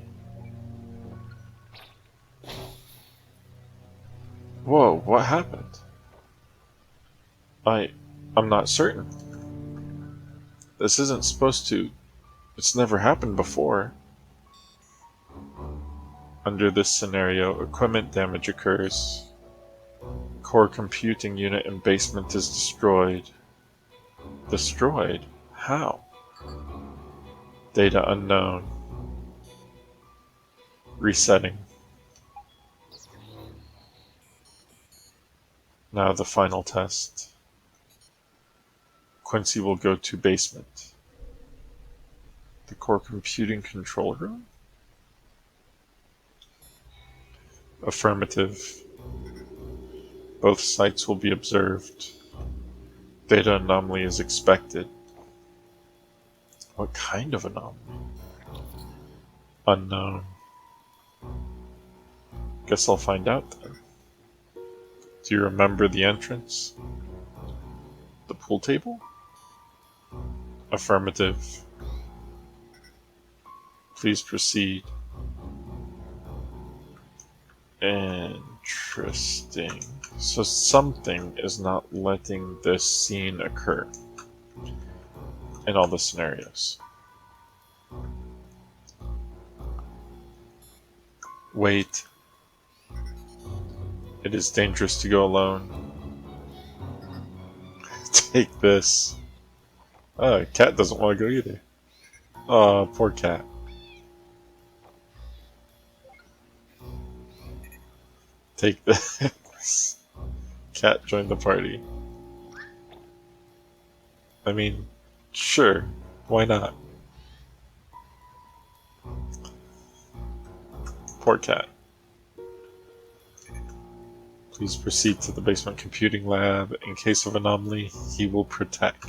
Whoa, what happened? I'm not certain. This isn't supposed to... It's never happened before. Under this scenario, equipment damage occurs. Core computing unit in basement is destroyed. Destroyed? How? Data unknown. Resetting. Now the final test. Quincy will go to basement. The core computing control room? Affirmative. Both sites will be observed. Data anomaly is expected. What kind of anomaly? Unknown. Guess I'll find out then. Do you remember the entrance? The pool table? Affirmative. Please proceed. Interesting. So something is not letting this scene occur in all the scenarios. Wait. It is dangerous to go alone. Take this. Oh, Cat doesn't want to go either. Oh, poor Cat. Take this. Cat joined the party. I mean, sure. Why not? Poor Cat. Please proceed to the basement computing lab. In case of anomaly, he will protect.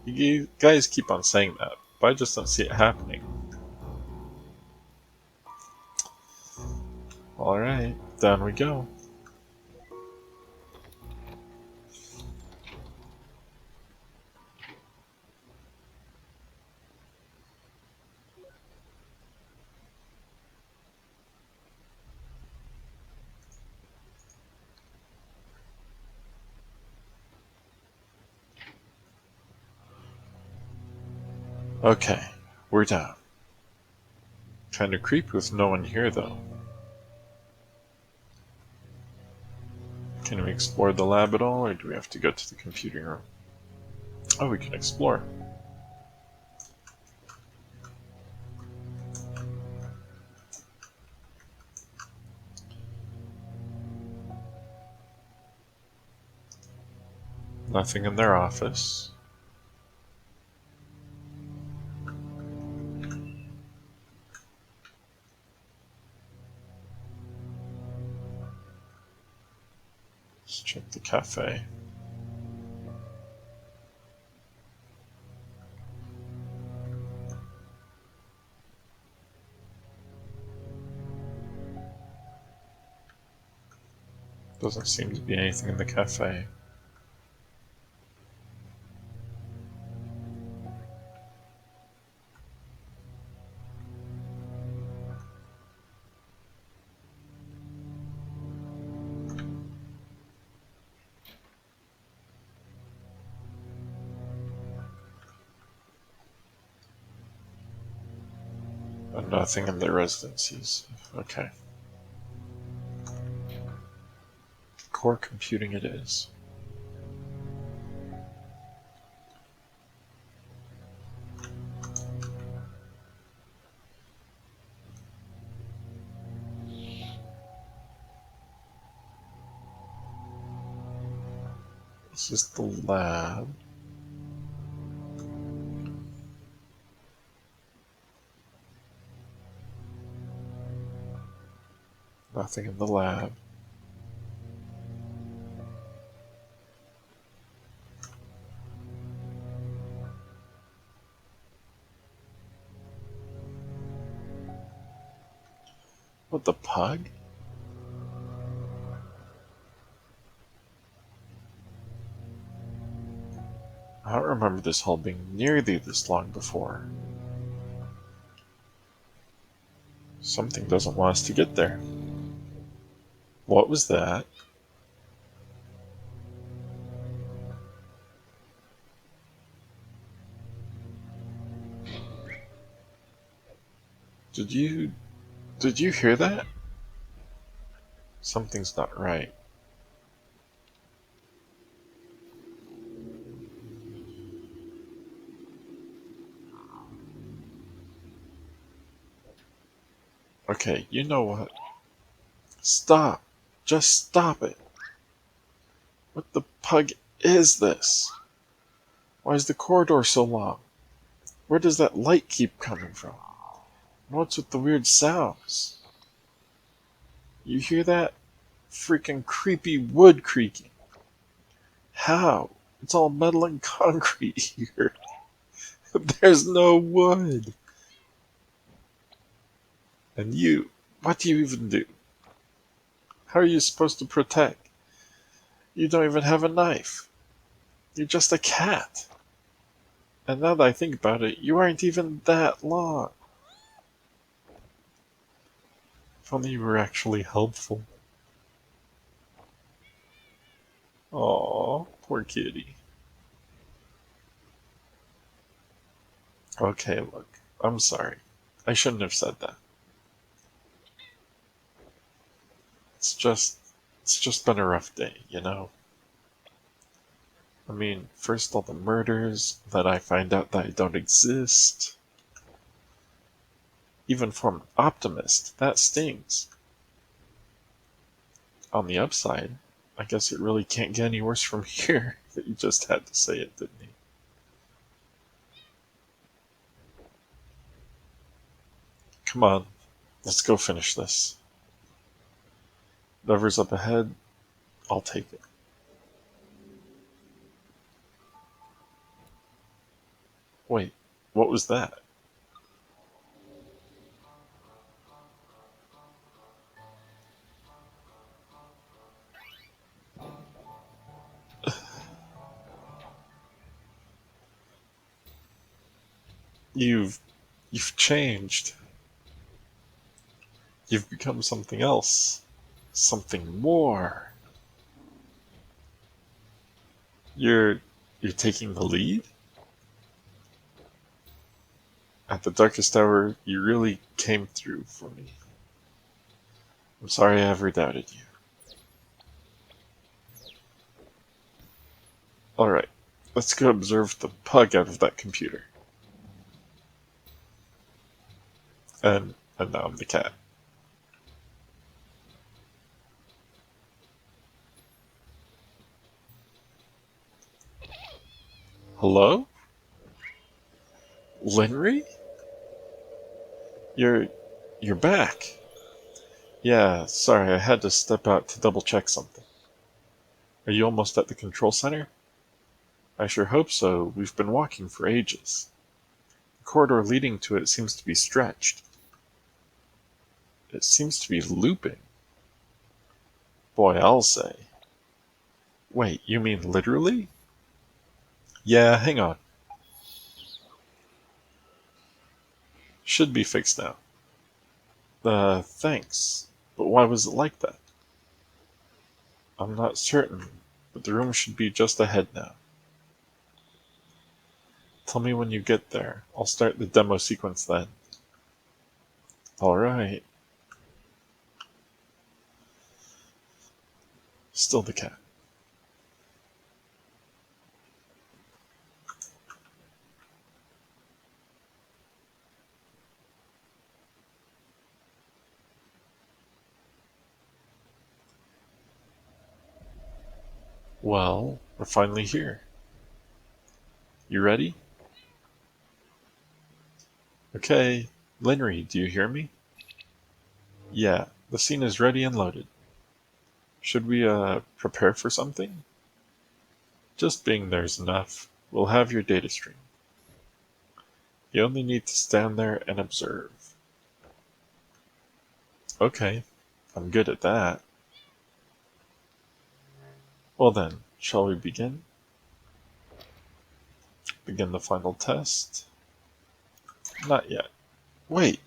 You guys keep on saying that, but I just don't see it happening. Alright, down we go. Okay, we're down. Kinda creepy with no one here though. Can we explore the lab at all, or do we have to go to the computing room? Oh, we can explore. Nothing in their office. Let's check the cafe. Doesn't seem to be anything in the cafe. And nothing in their residencies. Okay. Core computing it is. This is the lab. Nothing in the lab. What, the pug? I don't remember this hall being nearly this long before. Something doesn't want us to get there. What was that? Did you hear that? Something's not right. Okay, you know what? Stop. Just stop it. What the pug is this? Why is the corridor so long? Where does that light keep coming from? And what's with the weird sounds? You hear that? Freaking creepy wood creaking. How? It's all metal and concrete here. There's no wood. And you, what do you even do? How are you supposed to protect? You don't even have a knife. You're just a cat. And now that I think about it, you aren't even that long. If only you were actually helpful. Aw, poor kitty. Okay, look, I'm sorry. I shouldn't have said that. It's just, it's just been a rough day, you know? I mean, first all the murders, then I find out that I don't exist. Even for an optimist, that stings. On the upside, I guess it really can't get any worse from here. That you just had to say it, didn't you? Come on, let's go finish this. Whatever's up ahead, I'll take it. Wait, what was that? You've you've changed. You've become something else. Something more. You're you're taking the lead? At the darkest hour, you really came through for me. I'm sorry I ever doubted you. Alright, let's go observe the pug out of that computer. And now I'm the cat. Hello? Linry? You're you're back. Yeah, sorry, I had to step out to double check something. Are you almost at the control center? I sure hope so. We've been walking for ages. The corridor leading to it seems to be stretched. It seems to be looping. Boy, I'll say. Wait, you mean literally? Yeah, hang on. Should be fixed now. Thanks. But why was it like that? I'm not certain, but the room should be just ahead now. Tell me when you get there. I'll start the demo sequence then. Alright. Still the cat. Well, we're finally here. You ready? Okay. Linry, do you hear me? Yeah, the scene is ready and loaded. Should we, prepare for something? Just being there's enough. We'll have your data stream. You only need to stand there and observe. Okay, I'm good at that. Well then, shall we begin? Begin the final test? Not yet. Wait,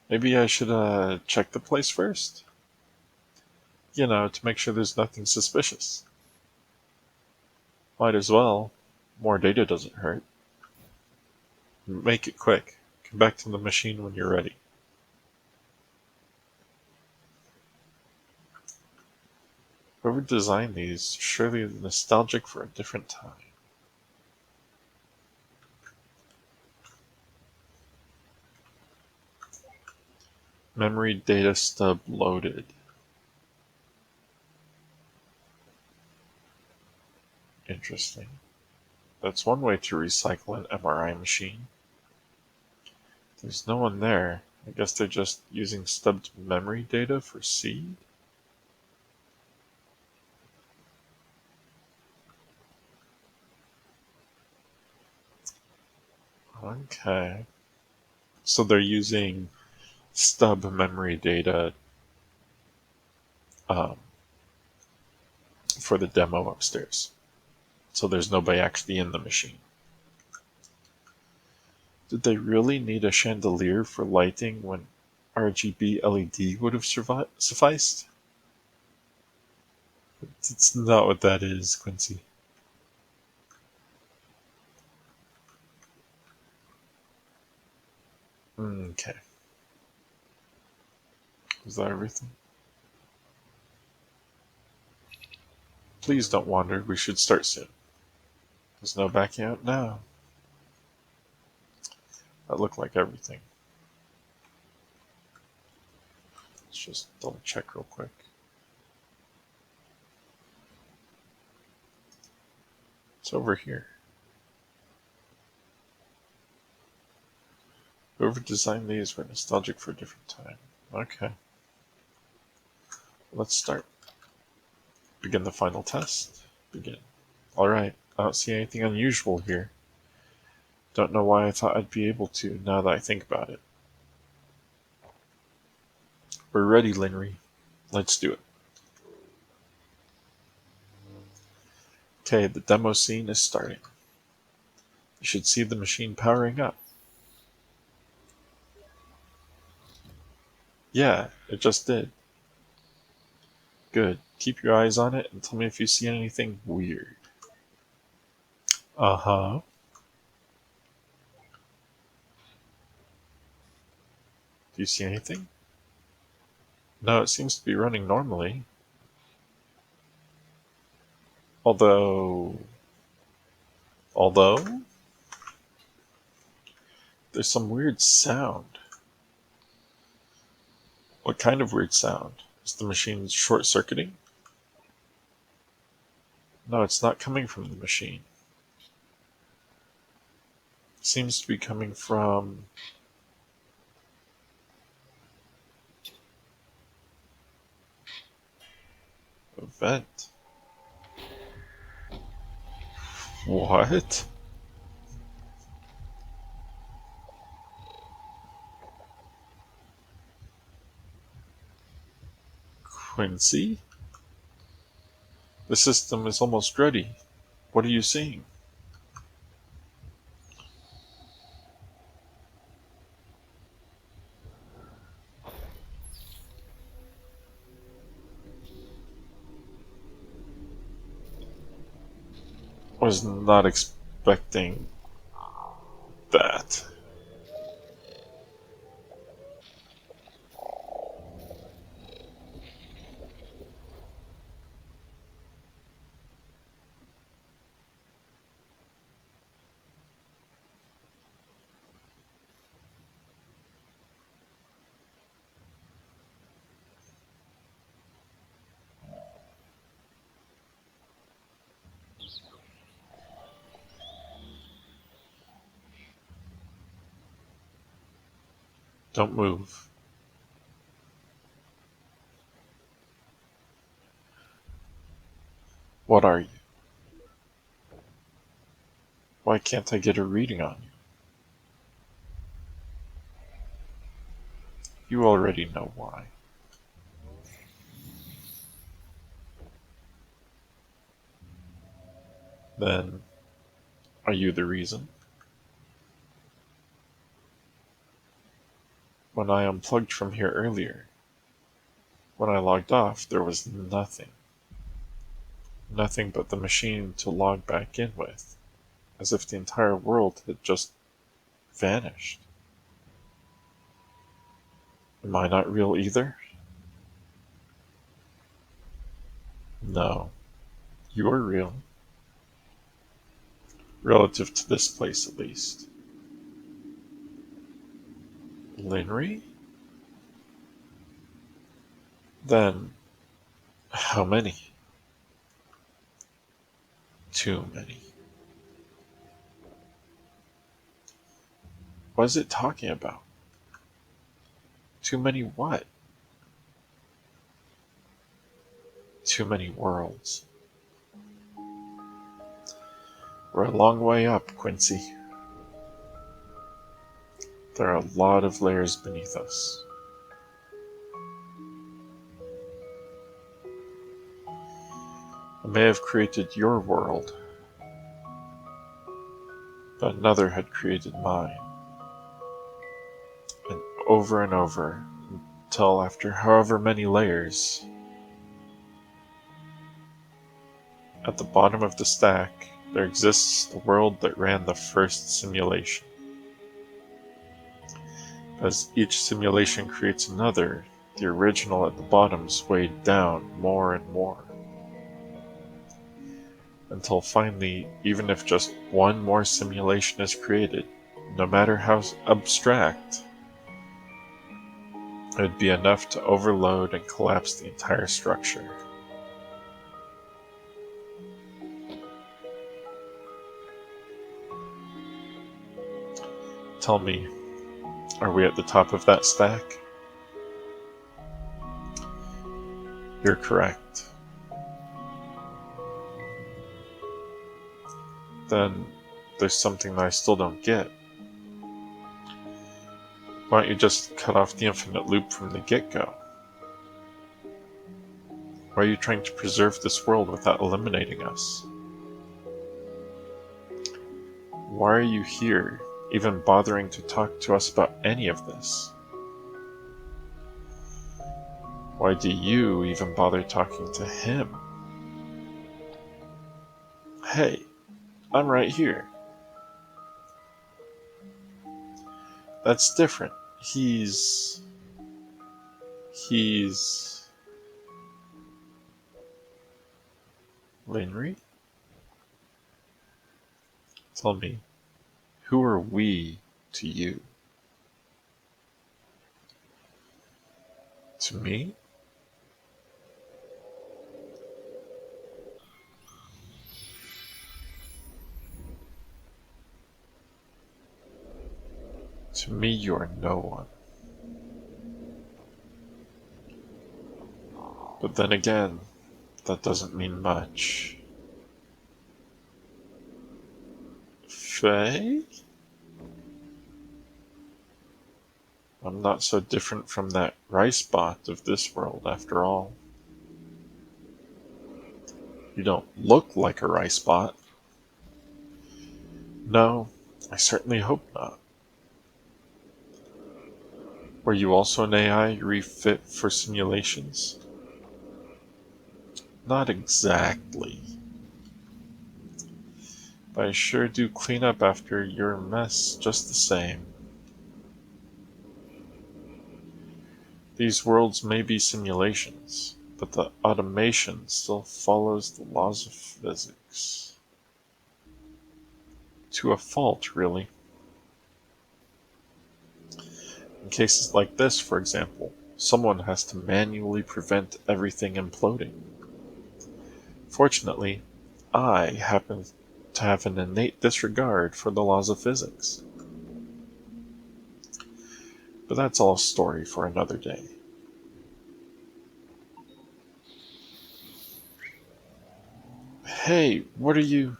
maybe I should, check the place first? You know, to make sure there's nothing suspicious. Might as well. More data doesn't hurt. Make it quick. Come back to the machine when you're ready. Whoever designed these surely is nostalgic for a different time. Memory data stub loaded. Interesting. That's one way to recycle an MRI machine. There's no one there. I guess they're just using stubbed memory data for seed? Okay. So they're using stub memory data um, for the demo upstairs. So there's nobody actually in the machine. Did they really need a chandelier for lighting when RGB LED would have sufficed? It's not what that is, Quincy. Okay. Is that everything? Please don't wander. We should start soon. There's no backing out now. That looked like everything. Let's just double check real quick. It's over here. Whoever designed these were nostalgic for a different time. Okay. Let's start. Begin the final test. Begin. Alright, I don't see anything unusual here. Don't know why I thought I'd be able to, now that I think about it. We're ready, Linry. Let's do it. Okay, the demo scene is starting. You should see the machine powering up. Yeah, it just did. Good. Keep your eyes on it and tell me if you see anything weird. Uh-huh. Do you see anything? No, it seems to be running normally. Although, there's some weird sound. What kind of weird sound? Is the machine short-circuiting? No, it's not coming from the machine. It seems to be coming from a vent. What? Quincy? The system is almost ready. What are you seeing? Was not expecting that. Don't move. What are you? Why can't I get a reading on you? You already know why. Then, are you the reason? When I unplugged from here earlier, when I logged off, there was nothing. Nothing but the machine to log back in with, as if the entire world had just vanished. Am I not real either? No, you're real. Relative to this place, at least. Linry? Then, how many? Too many. What is it talking about? Too many what? Too many worlds. We're a long way up, Quincy. There are a lot of layers beneath us. I may have created your world, but another had created mine. And over, until after however many layers, at the bottom of the stack, there exists the world that ran the first simulation. As each simulation creates another, the original at the bottom is weighed down more and more. Until finally, even if just one more simulation is created, no matter how abstract, it would be enough to overload and collapse the entire structure. Tell me, are we at the top of that stack? You're correct. Then there's something that I still don't get. Why don't you just cut off the infinite loop from the get-go? Why are you trying to preserve this world without eliminating us? Why are you here, even bothering to talk to us about any of this? Why do you even bother talking to him? Hey, I'm right here. That's different. He's... Linry? Tell me, who are we to you? To me? To me, you are no one. But then again, that doesn't mean much. Faye? I'm not so different from that rice bot of this world, after all. You don't look like a rice bot. No, I certainly hope not. Were you also an AI refit for simulations? Not exactly. But I sure do clean up after your mess just the same. These worlds may be simulations, but the automation still follows the laws of physics. To a fault, really. In cases like this, for example, someone has to manually prevent everything imploding. Fortunately, I happen to have an innate disregard for the laws of physics. But that's all a story for another day. Hey, what are you...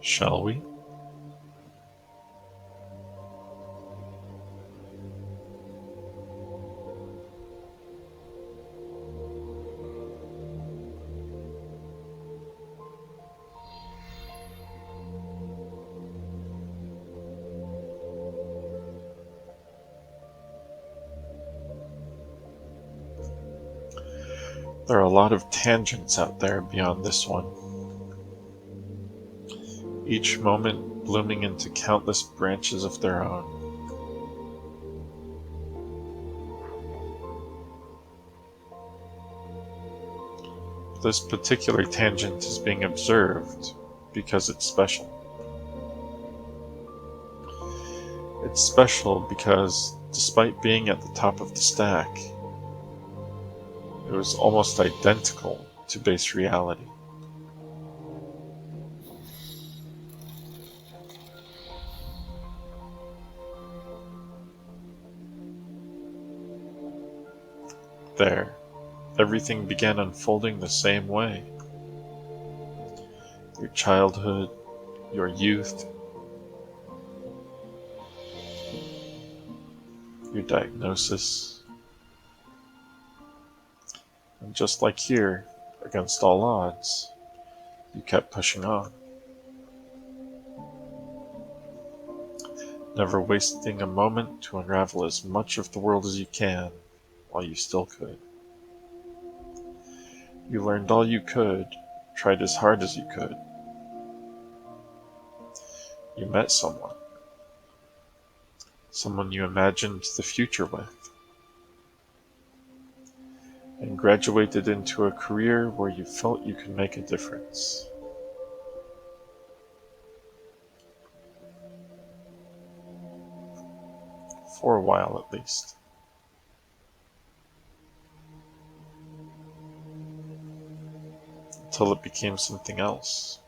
Shall we? There are a lot of tangents out there beyond this one. Each moment blooming into countless branches of their own. This particular tangent is being observed because it's special. It's special because, despite being at the top of the stack, it was almost identical to base reality. There, everything began unfolding the same way. Your childhood, your youth, your diagnosis, and just like here, against all odds, you kept pushing on, never wasting a moment to unravel as much of the world as you can while you still could. You learned all you could, tried as hard as you could. You met someone you imagined the future with, and graduated into a career where you felt you could make a difference. For a while, at least. Until it became something else,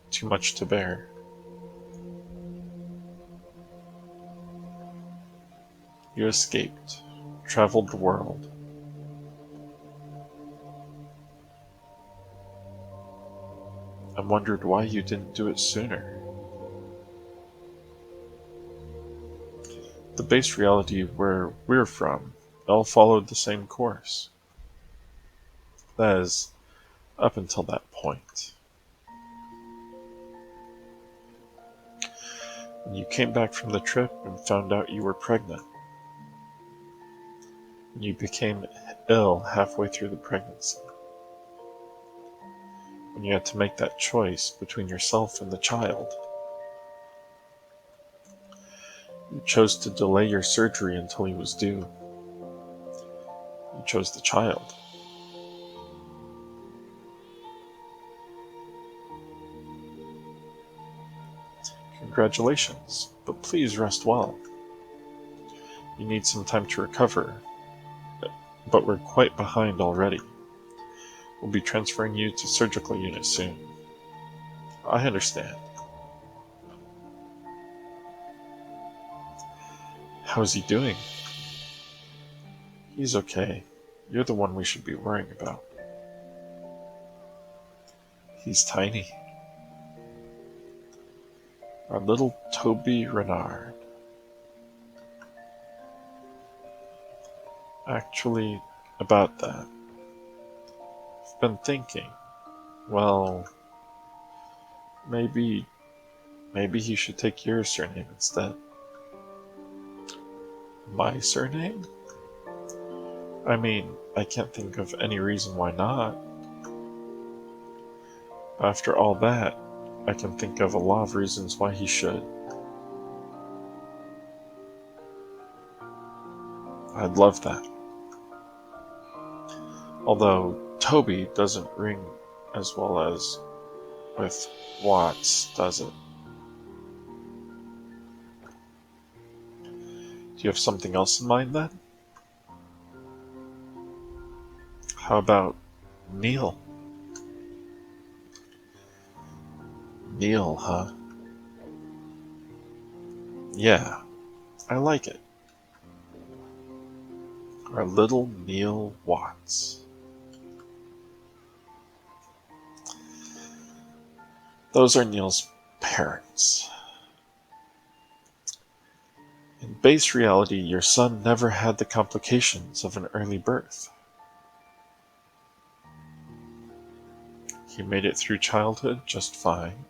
too much to bear. You escaped, traveled the world. I wondered why you didn't do it sooner. The base reality where we're from all followed the same course. That is, up until that point. When you came back from the trip and found out you were pregnant, you became ill halfway through the pregnancy. When you had to make that choice between yourself and the child, you chose to delay your surgery until he was due. You chose the child. Congratulations, but please rest well. You need some time to recover, but we're quite behind already. We'll be transferring you to surgical unit soon. I understand. How's he doing? He's okay. You're the one we should be worrying about. He's tiny. Our little Toby Renard. Actually, about that, I've been thinking, well, maybe he should take your surname instead. My surname? I mean, I can't think of any reason why not. After all that, I can think of a lot of reasons why he should. I'd love that. Although Toby doesn't ring as well as with Watts, does it? Do you have something else in mind then? How about Neil? Neil, huh? Yeah, I like it. Our little Neil Watts. Those are Neil's parents. In base reality, your son never had the complications of an early birth. He made it through childhood just fine.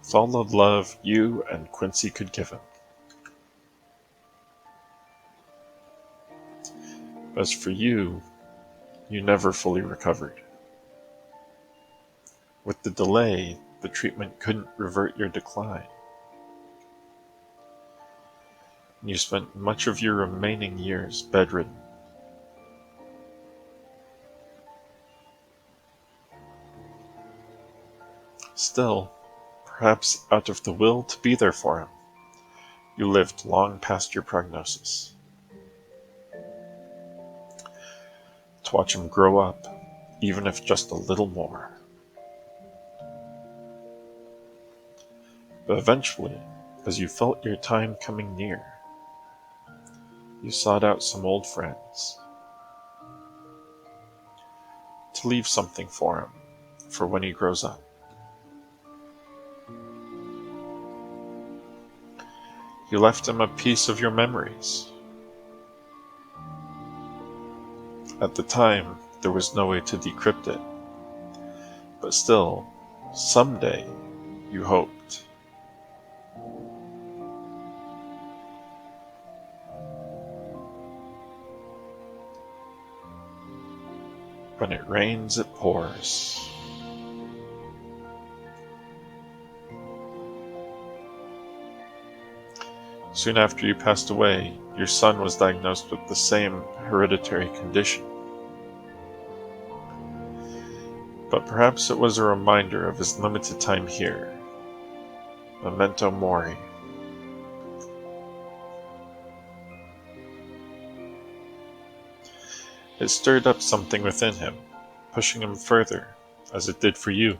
With all the love you and Quincy could give him. As for you, you never fully recovered. With the delay, the treatment couldn't revert your decline. You spent much of your remaining years bedridden. Still, perhaps out of the will to be there for him, you lived long past your prognosis. To watch him grow up, even if just a little more. But eventually, as you felt your time coming near, you sought out some old friends to leave something for him for when he grows up. You left him a piece of your memories. At the time, there was no way to decrypt it, but still, someday, you hoped. When it rains, it pours. Soon after you passed away, your son was diagnosed with the same hereditary condition. But perhaps it was a reminder of his limited time here. Memento mori. It stirred up something within him, pushing him further, as it did for you.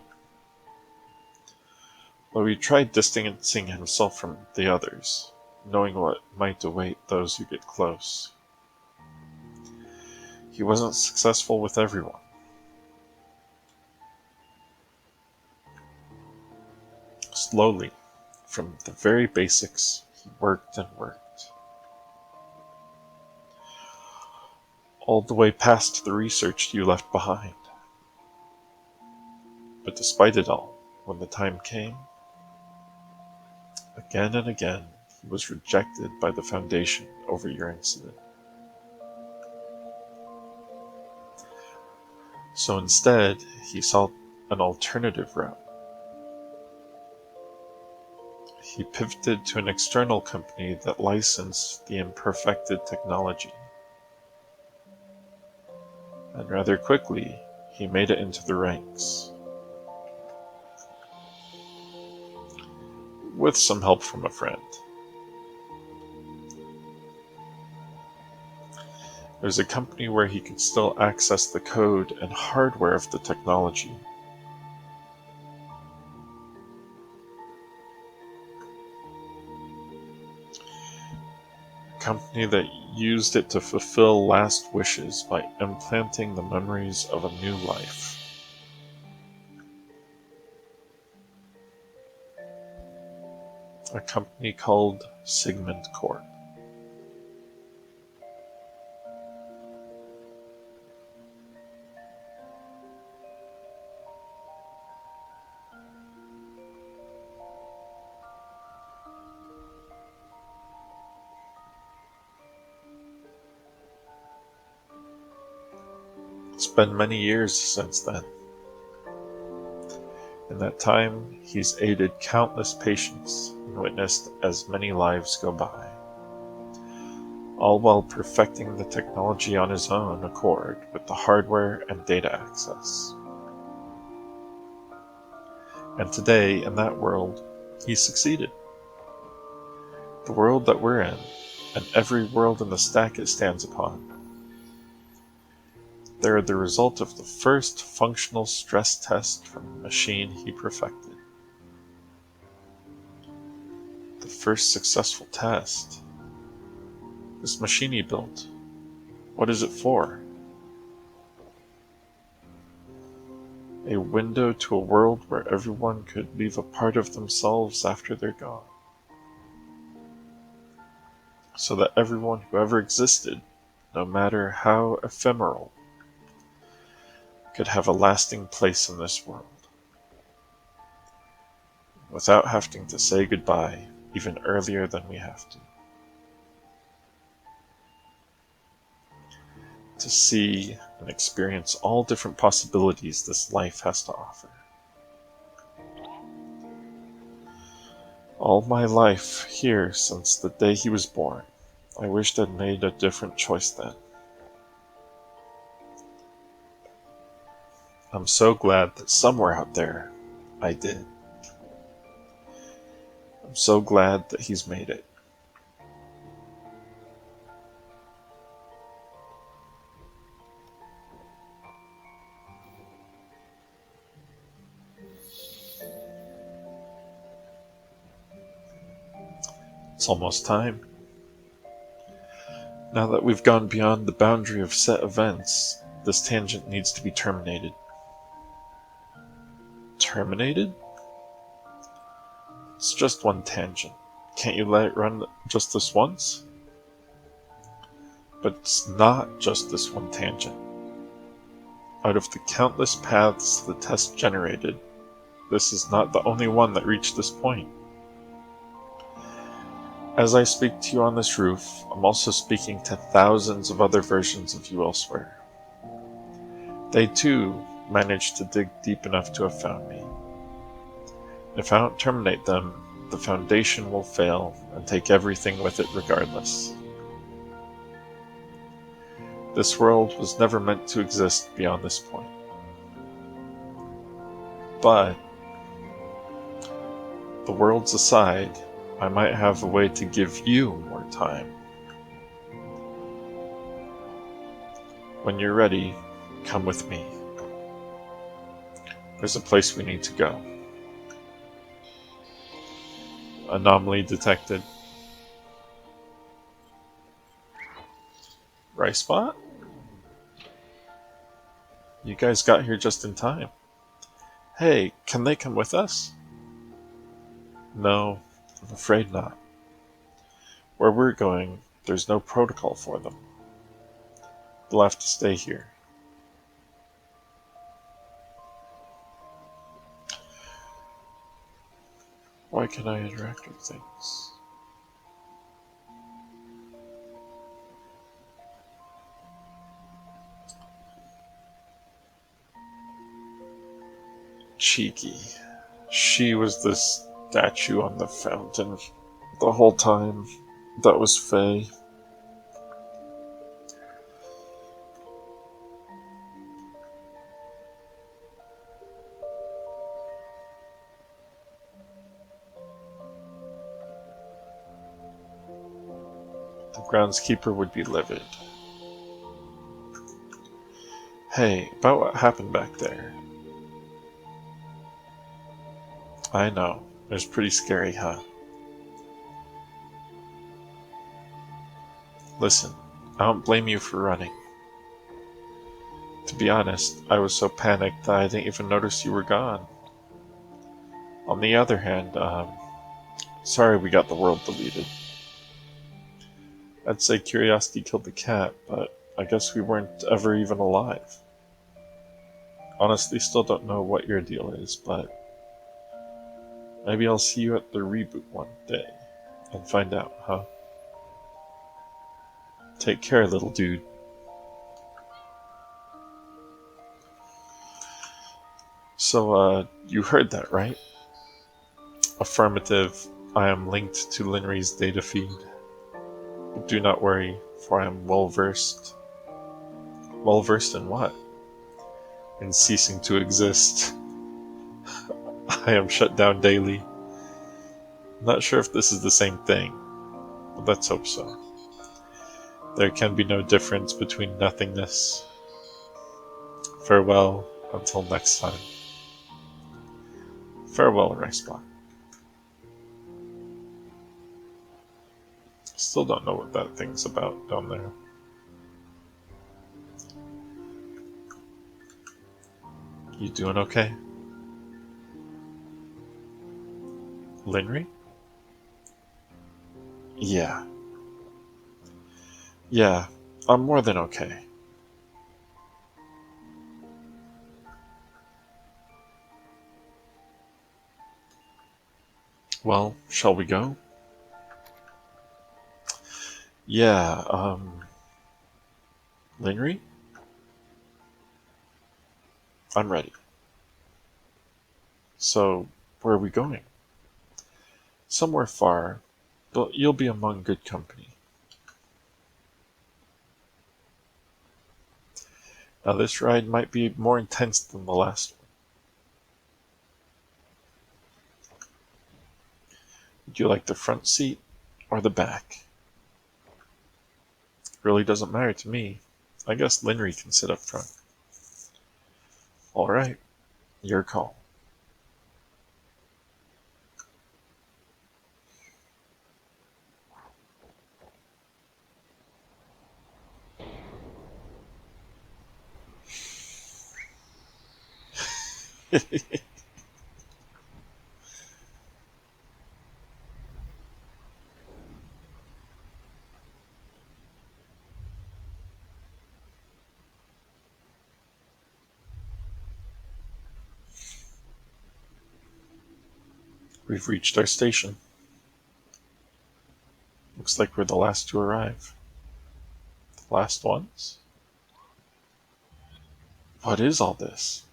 Though he tried distancing himself from the others, knowing what might await those who get close. He wasn't successful with everyone. Slowly, from the very basics, he worked and worked. All the way past the research you left behind. But despite it all, when the time came, again and again, he was rejected by the Foundation over your incident. So instead, he sought an alternative route. He pivoted to an external company that licensed the imperfected technology. And rather quickly, he made it into the ranks. With some help from a friend. There's a company where he could still access the code and hardware of the technology. A company that used it to fulfill last wishes by implanting the memories of a new life. A company called Sigmund Corp. It's been many years since then. In that time, he's aided countless patients and witnessed as many lives go by, all while perfecting the technology on his own accord with the hardware and data access. And today, in that world, he's succeeded. The world that we're in, and every world in the stack it stands upon, they're the result of the first functional stress test from the machine he perfected. The first successful test. This machine he built, what is it for? A window to a world where everyone could leave a part of themselves after they're gone. So that everyone who ever existed, no matter how ephemeral, could have a lasting place in this world, without having to say goodbye even earlier than we have to. To see and experience all different possibilities this life has to offer. All my life here since the day he was born. I wished I'd made a different choice then. I'm so glad that somewhere out there I did. I'm so glad that he's made it. It's almost time. Now that we've gone beyond the boundary of set events, this tangent needs to be terminated. Terminated? It's just one tangent. Can't you let it run just this once? But it's not just this one tangent. Out of the countless paths the test generated, this is not the only one that reached this point. As I speak to you on this roof, I'm also speaking to thousands of other versions of you elsewhere. They too managed to dig deep enough to have found me. If I don't terminate them, the Foundation will fail and take everything with it regardless. This world was never meant to exist beyond this point. But, the worlds aside, I might have a way to give you more time. When you're ready, come with me. There's a place we need to go. Anomaly detected. Right spot? You guys got here just in time. Hey, can they come with us? No, I'm afraid not. Where we're going, there's no protocol for them. They'll have to stay here. Why can't I interact with things? Cheeky. She was the statue on the fountain the whole time. That was Faye. The groundskeeper would be livid. Hey, about what happened back there. I know. It was pretty scary, huh? Listen, I don't blame you for running. To be honest, I was so panicked that I didn't even notice you were gone. On the other hand, sorry we got the world deleted. I'd say curiosity killed the cat, but I guess we weren't ever even alive. Honestly, still don't know what your deal is, but maybe I'll see you at the reboot one day and find out, huh? Take care, little dude. So, you heard that, right? Affirmative. I am linked to Linry's data feed. Do not worry, for I am well versed. Well versed in what? In ceasing to exist. I am shut down daily. Not sure if this is the same thing, but let's hope so. There can be no difference between nothingness. Farewell until next time. Farewell, Riceblock. Still don't know what that thing's about down there. You doing okay? Linry? Yeah. Yeah, I'm more than okay. Well, shall we go? Yeah, Linry? I'm ready. So, where are we going? Somewhere far, but you'll be among good company. Now this ride might be more intense than the last one. Would you like the front seat or the back? Really doesn't matter to me. I guess Linry can sit up front. All right, your call. We've reached our station. Looks like we're the last to arrive. The last ones? What is all this?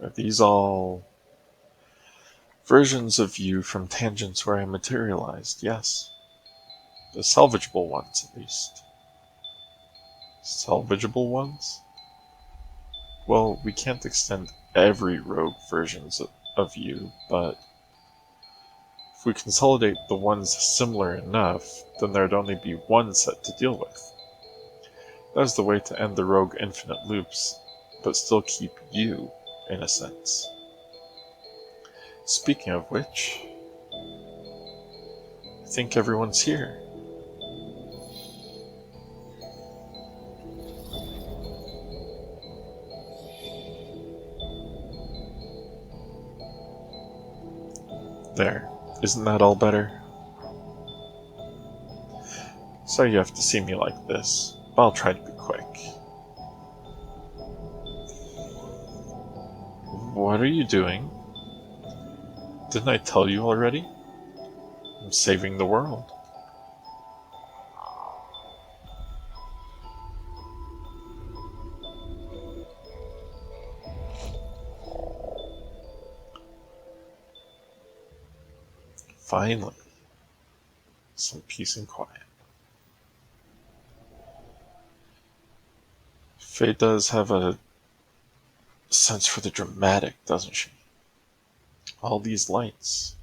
Are these all versions of you from tangents where I materialized? Yes. The salvageable ones, at least. Salvageable ones? Well, we can't extend every rogue versions of you, but if we consolidate the ones similar enough, then there'd only be one set to deal with. That's the way to end the rogue infinite loops, but still keep you, in a sense. Speaking of which, I think everyone's here. There. Isn't that all better? Sorry you have to see me like this, but I'll try to be quick. What are you doing? Didn't I tell you already? I'm saving the world. Finally, some peace and quiet. Faye does have a sense for the dramatic, doesn't she? All these lights.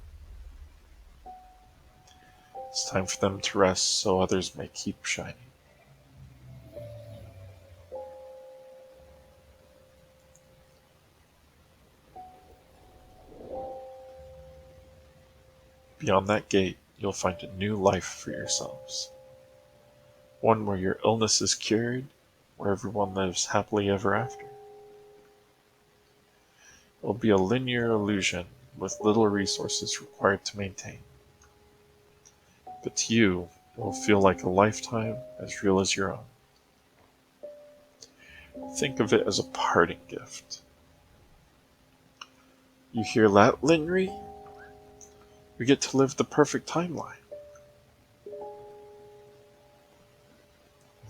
It's time for them to rest so others may keep shining. Beyond that gate, you'll find a new life for yourselves. One where your illness is cured, where everyone lives happily ever after. It will be a linear illusion with little resources required to maintain. But to you, it will feel like a lifetime as real as your own. Think of it as a parting gift. You hear that, Linry? We get to live the perfect timeline.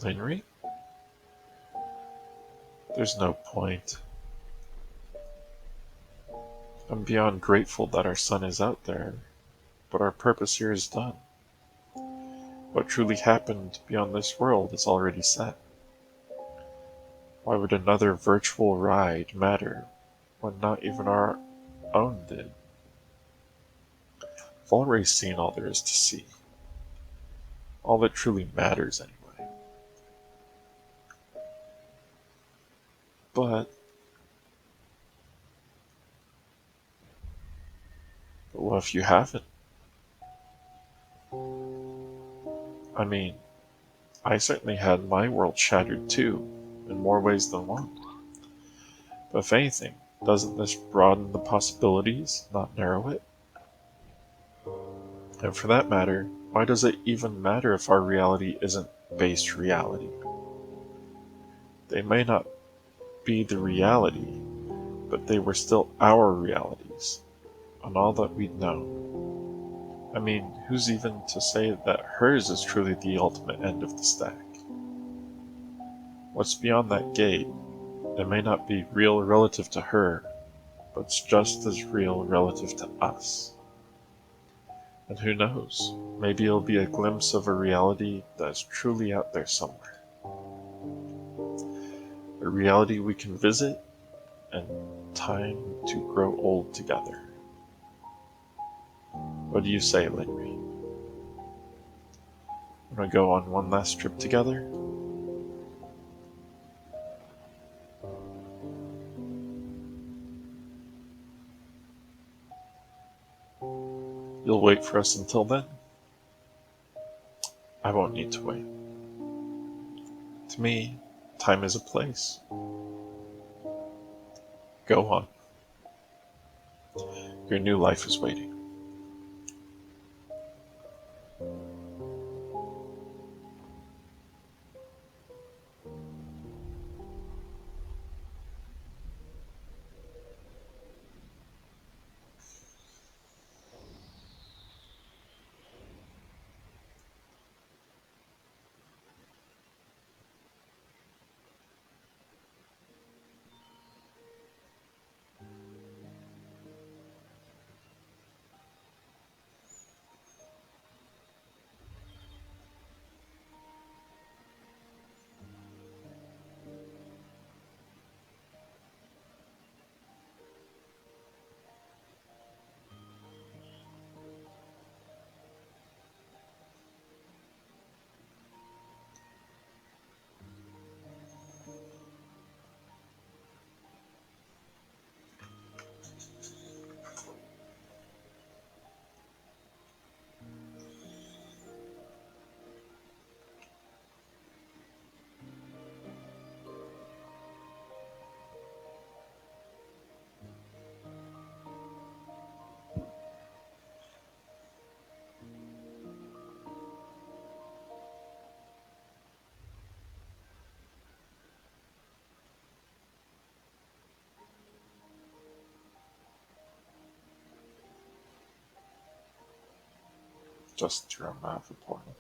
Linry? There's no point. I'm beyond grateful that our son is out there, but our purpose here is done. What truly happened beyond this world is already set. Why would another virtual ride matter when not even our own did? I've already seen all there is to see. All that truly matters anyway. But what if you haven't? I mean, I certainly had my world shattered too, in more ways than one. But if anything, doesn't this broaden the possibilities, not narrow it? And for that matter, why does it even matter if our reality isn't base reality? They may not be the reality, but they were still our realities, and all that we'd know. I mean, who's even to say that hers is truly the ultimate end of the stack? What's beyond that gate? It may not be real relative to her, but it's just as real relative to us. And who knows, maybe it'll be a glimpse of a reality that is truly out there somewhere. A reality we can visit and time to grow old together. What do you say, Larry? Wanna go on one last trip together? You'll wait for us until then? I won't need to wait. To me, time is a place. Go on. Your new life is waiting. Just drum out the portal.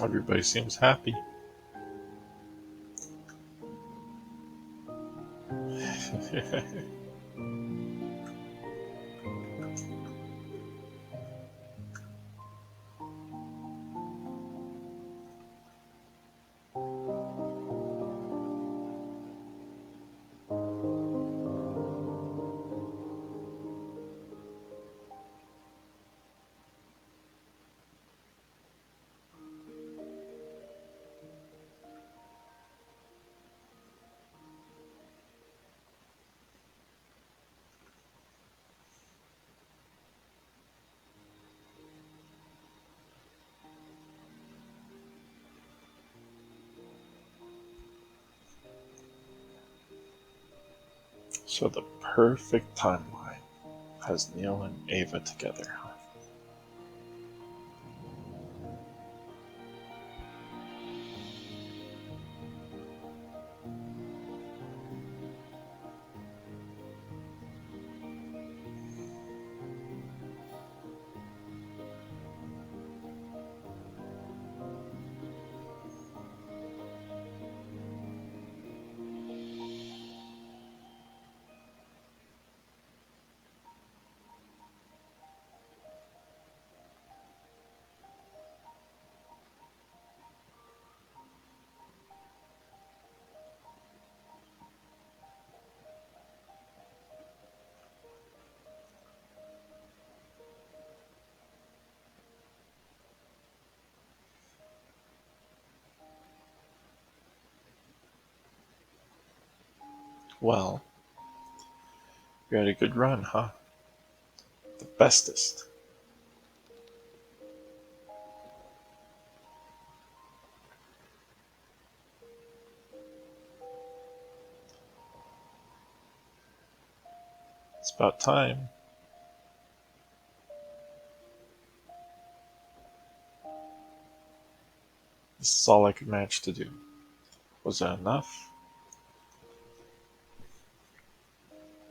Everybody seems happy. So the perfect timeline has Neil and Ava together, huh? Well, you had a good run, huh? The bestest. It's about time. This is all I could manage to do. Was that enough?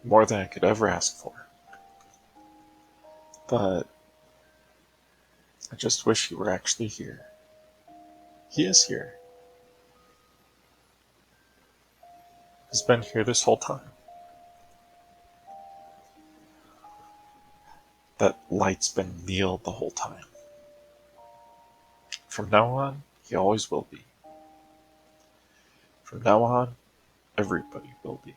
More than I could ever ask for. But I just wish he were actually here. He is here. He's been here this whole time. That light's been Neil the whole time. From now on, he always will be. From now on, everybody will be.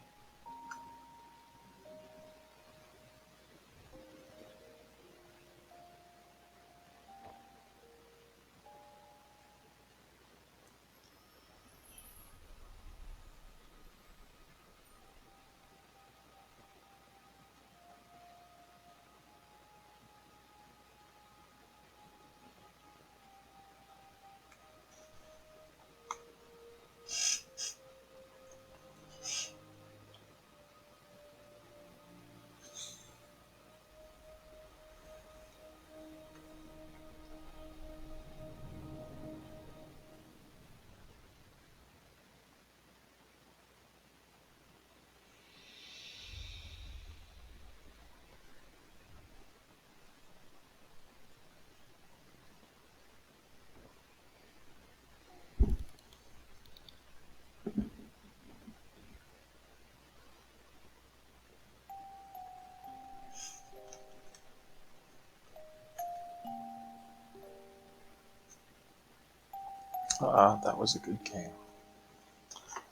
That was a good game.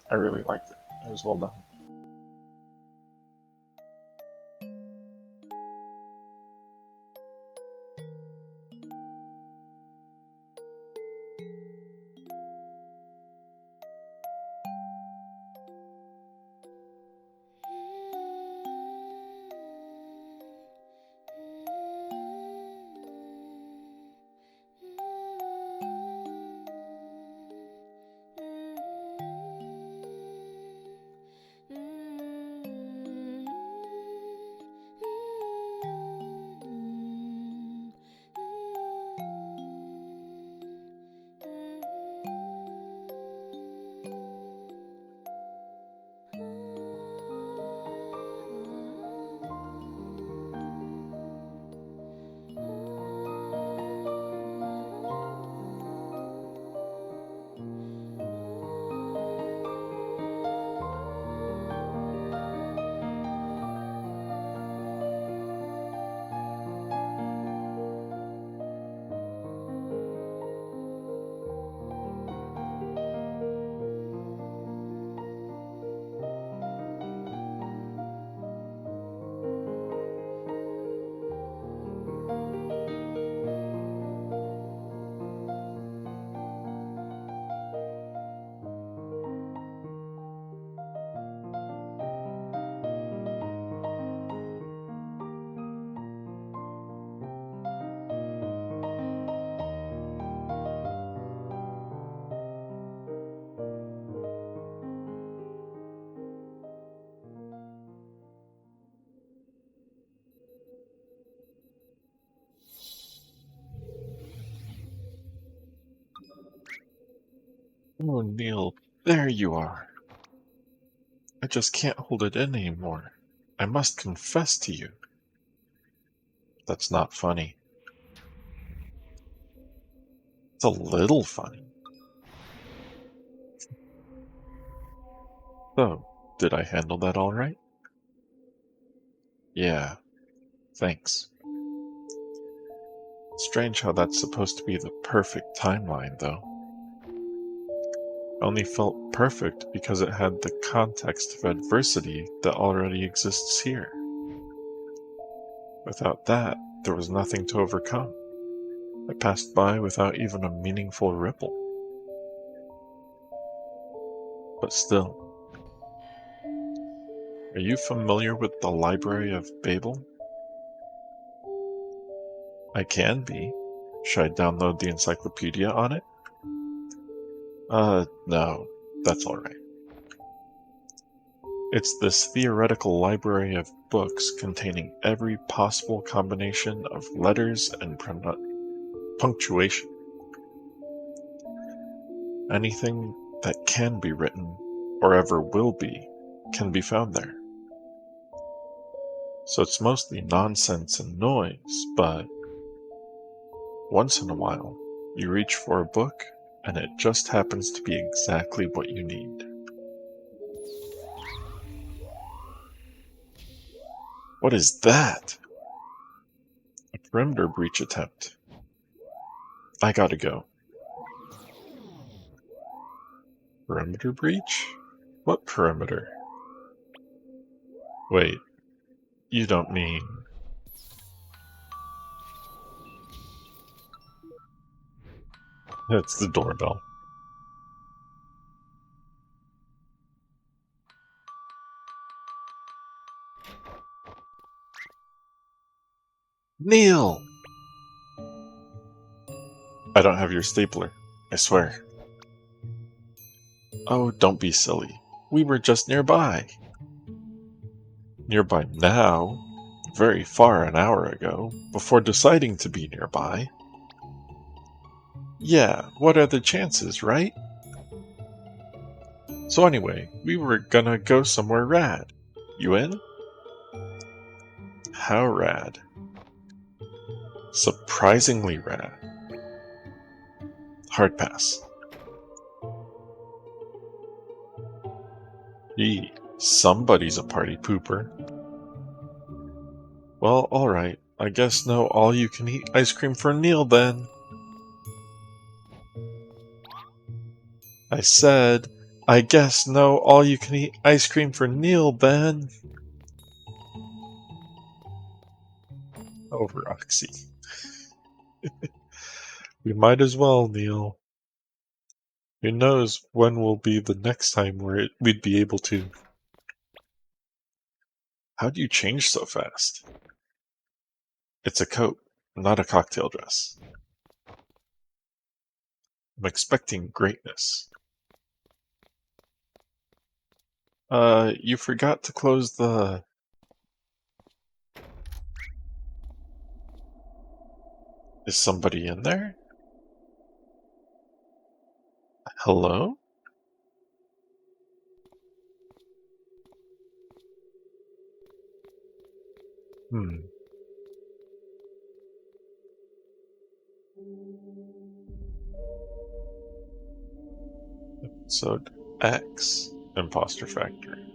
I really liked it. It was well done. Oh, Neil, there you are. I just can't hold it in anymore. I must confess to you. That's not funny. It's a little funny. So, did I handle that all right? Yeah, thanks. Strange how that's supposed to be the perfect timeline, though. Only felt perfect because it had the context of adversity that already exists here. Without that, there was nothing to overcome. I passed by without even a meaningful ripple. But still, are you familiar with the Library of Babel? I can be. Should I download the encyclopedia on it? No, that's alright. It's this theoretical library of books containing every possible combination of letters and punctuation. Anything that can be written, or ever will be, can be found there. So it's mostly nonsense and noise, but once in a while, you reach for a book, and it just happens to be exactly what you need. What is that? A perimeter breach attempt. I gotta go. Perimeter breach? What perimeter? Wait, you don't mean... That's the doorbell. Neil! I don't have your stapler. I swear. Oh, don't be silly. We were just nearby. Nearby now? Very far an hour ago, before deciding to be nearby. Yeah, what are the chances, right? So anyway, we were gonna go somewhere rad. You in? How rad? Surprisingly rad. Hard pass. Gee, somebody's a party pooper. Well, alright. I guess no all-you-can-eat ice cream for Neil then. I said, I guess no all-you-can-eat ice cream for Neil then. Over Oxy. We might as well, Neil. Who knows when will be the next time we'd be able to. How'd you change so fast? It's a coat, not a cocktail dress. I'm expecting greatness. You forgot to close the... Is somebody in there? Hello? Hmm. Episode X, Impostor Factory.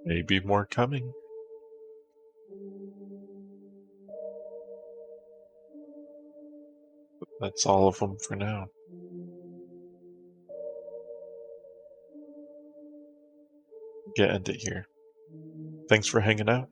Maybe more coming. That's all of them for now. Get into here. Thanks for hanging out.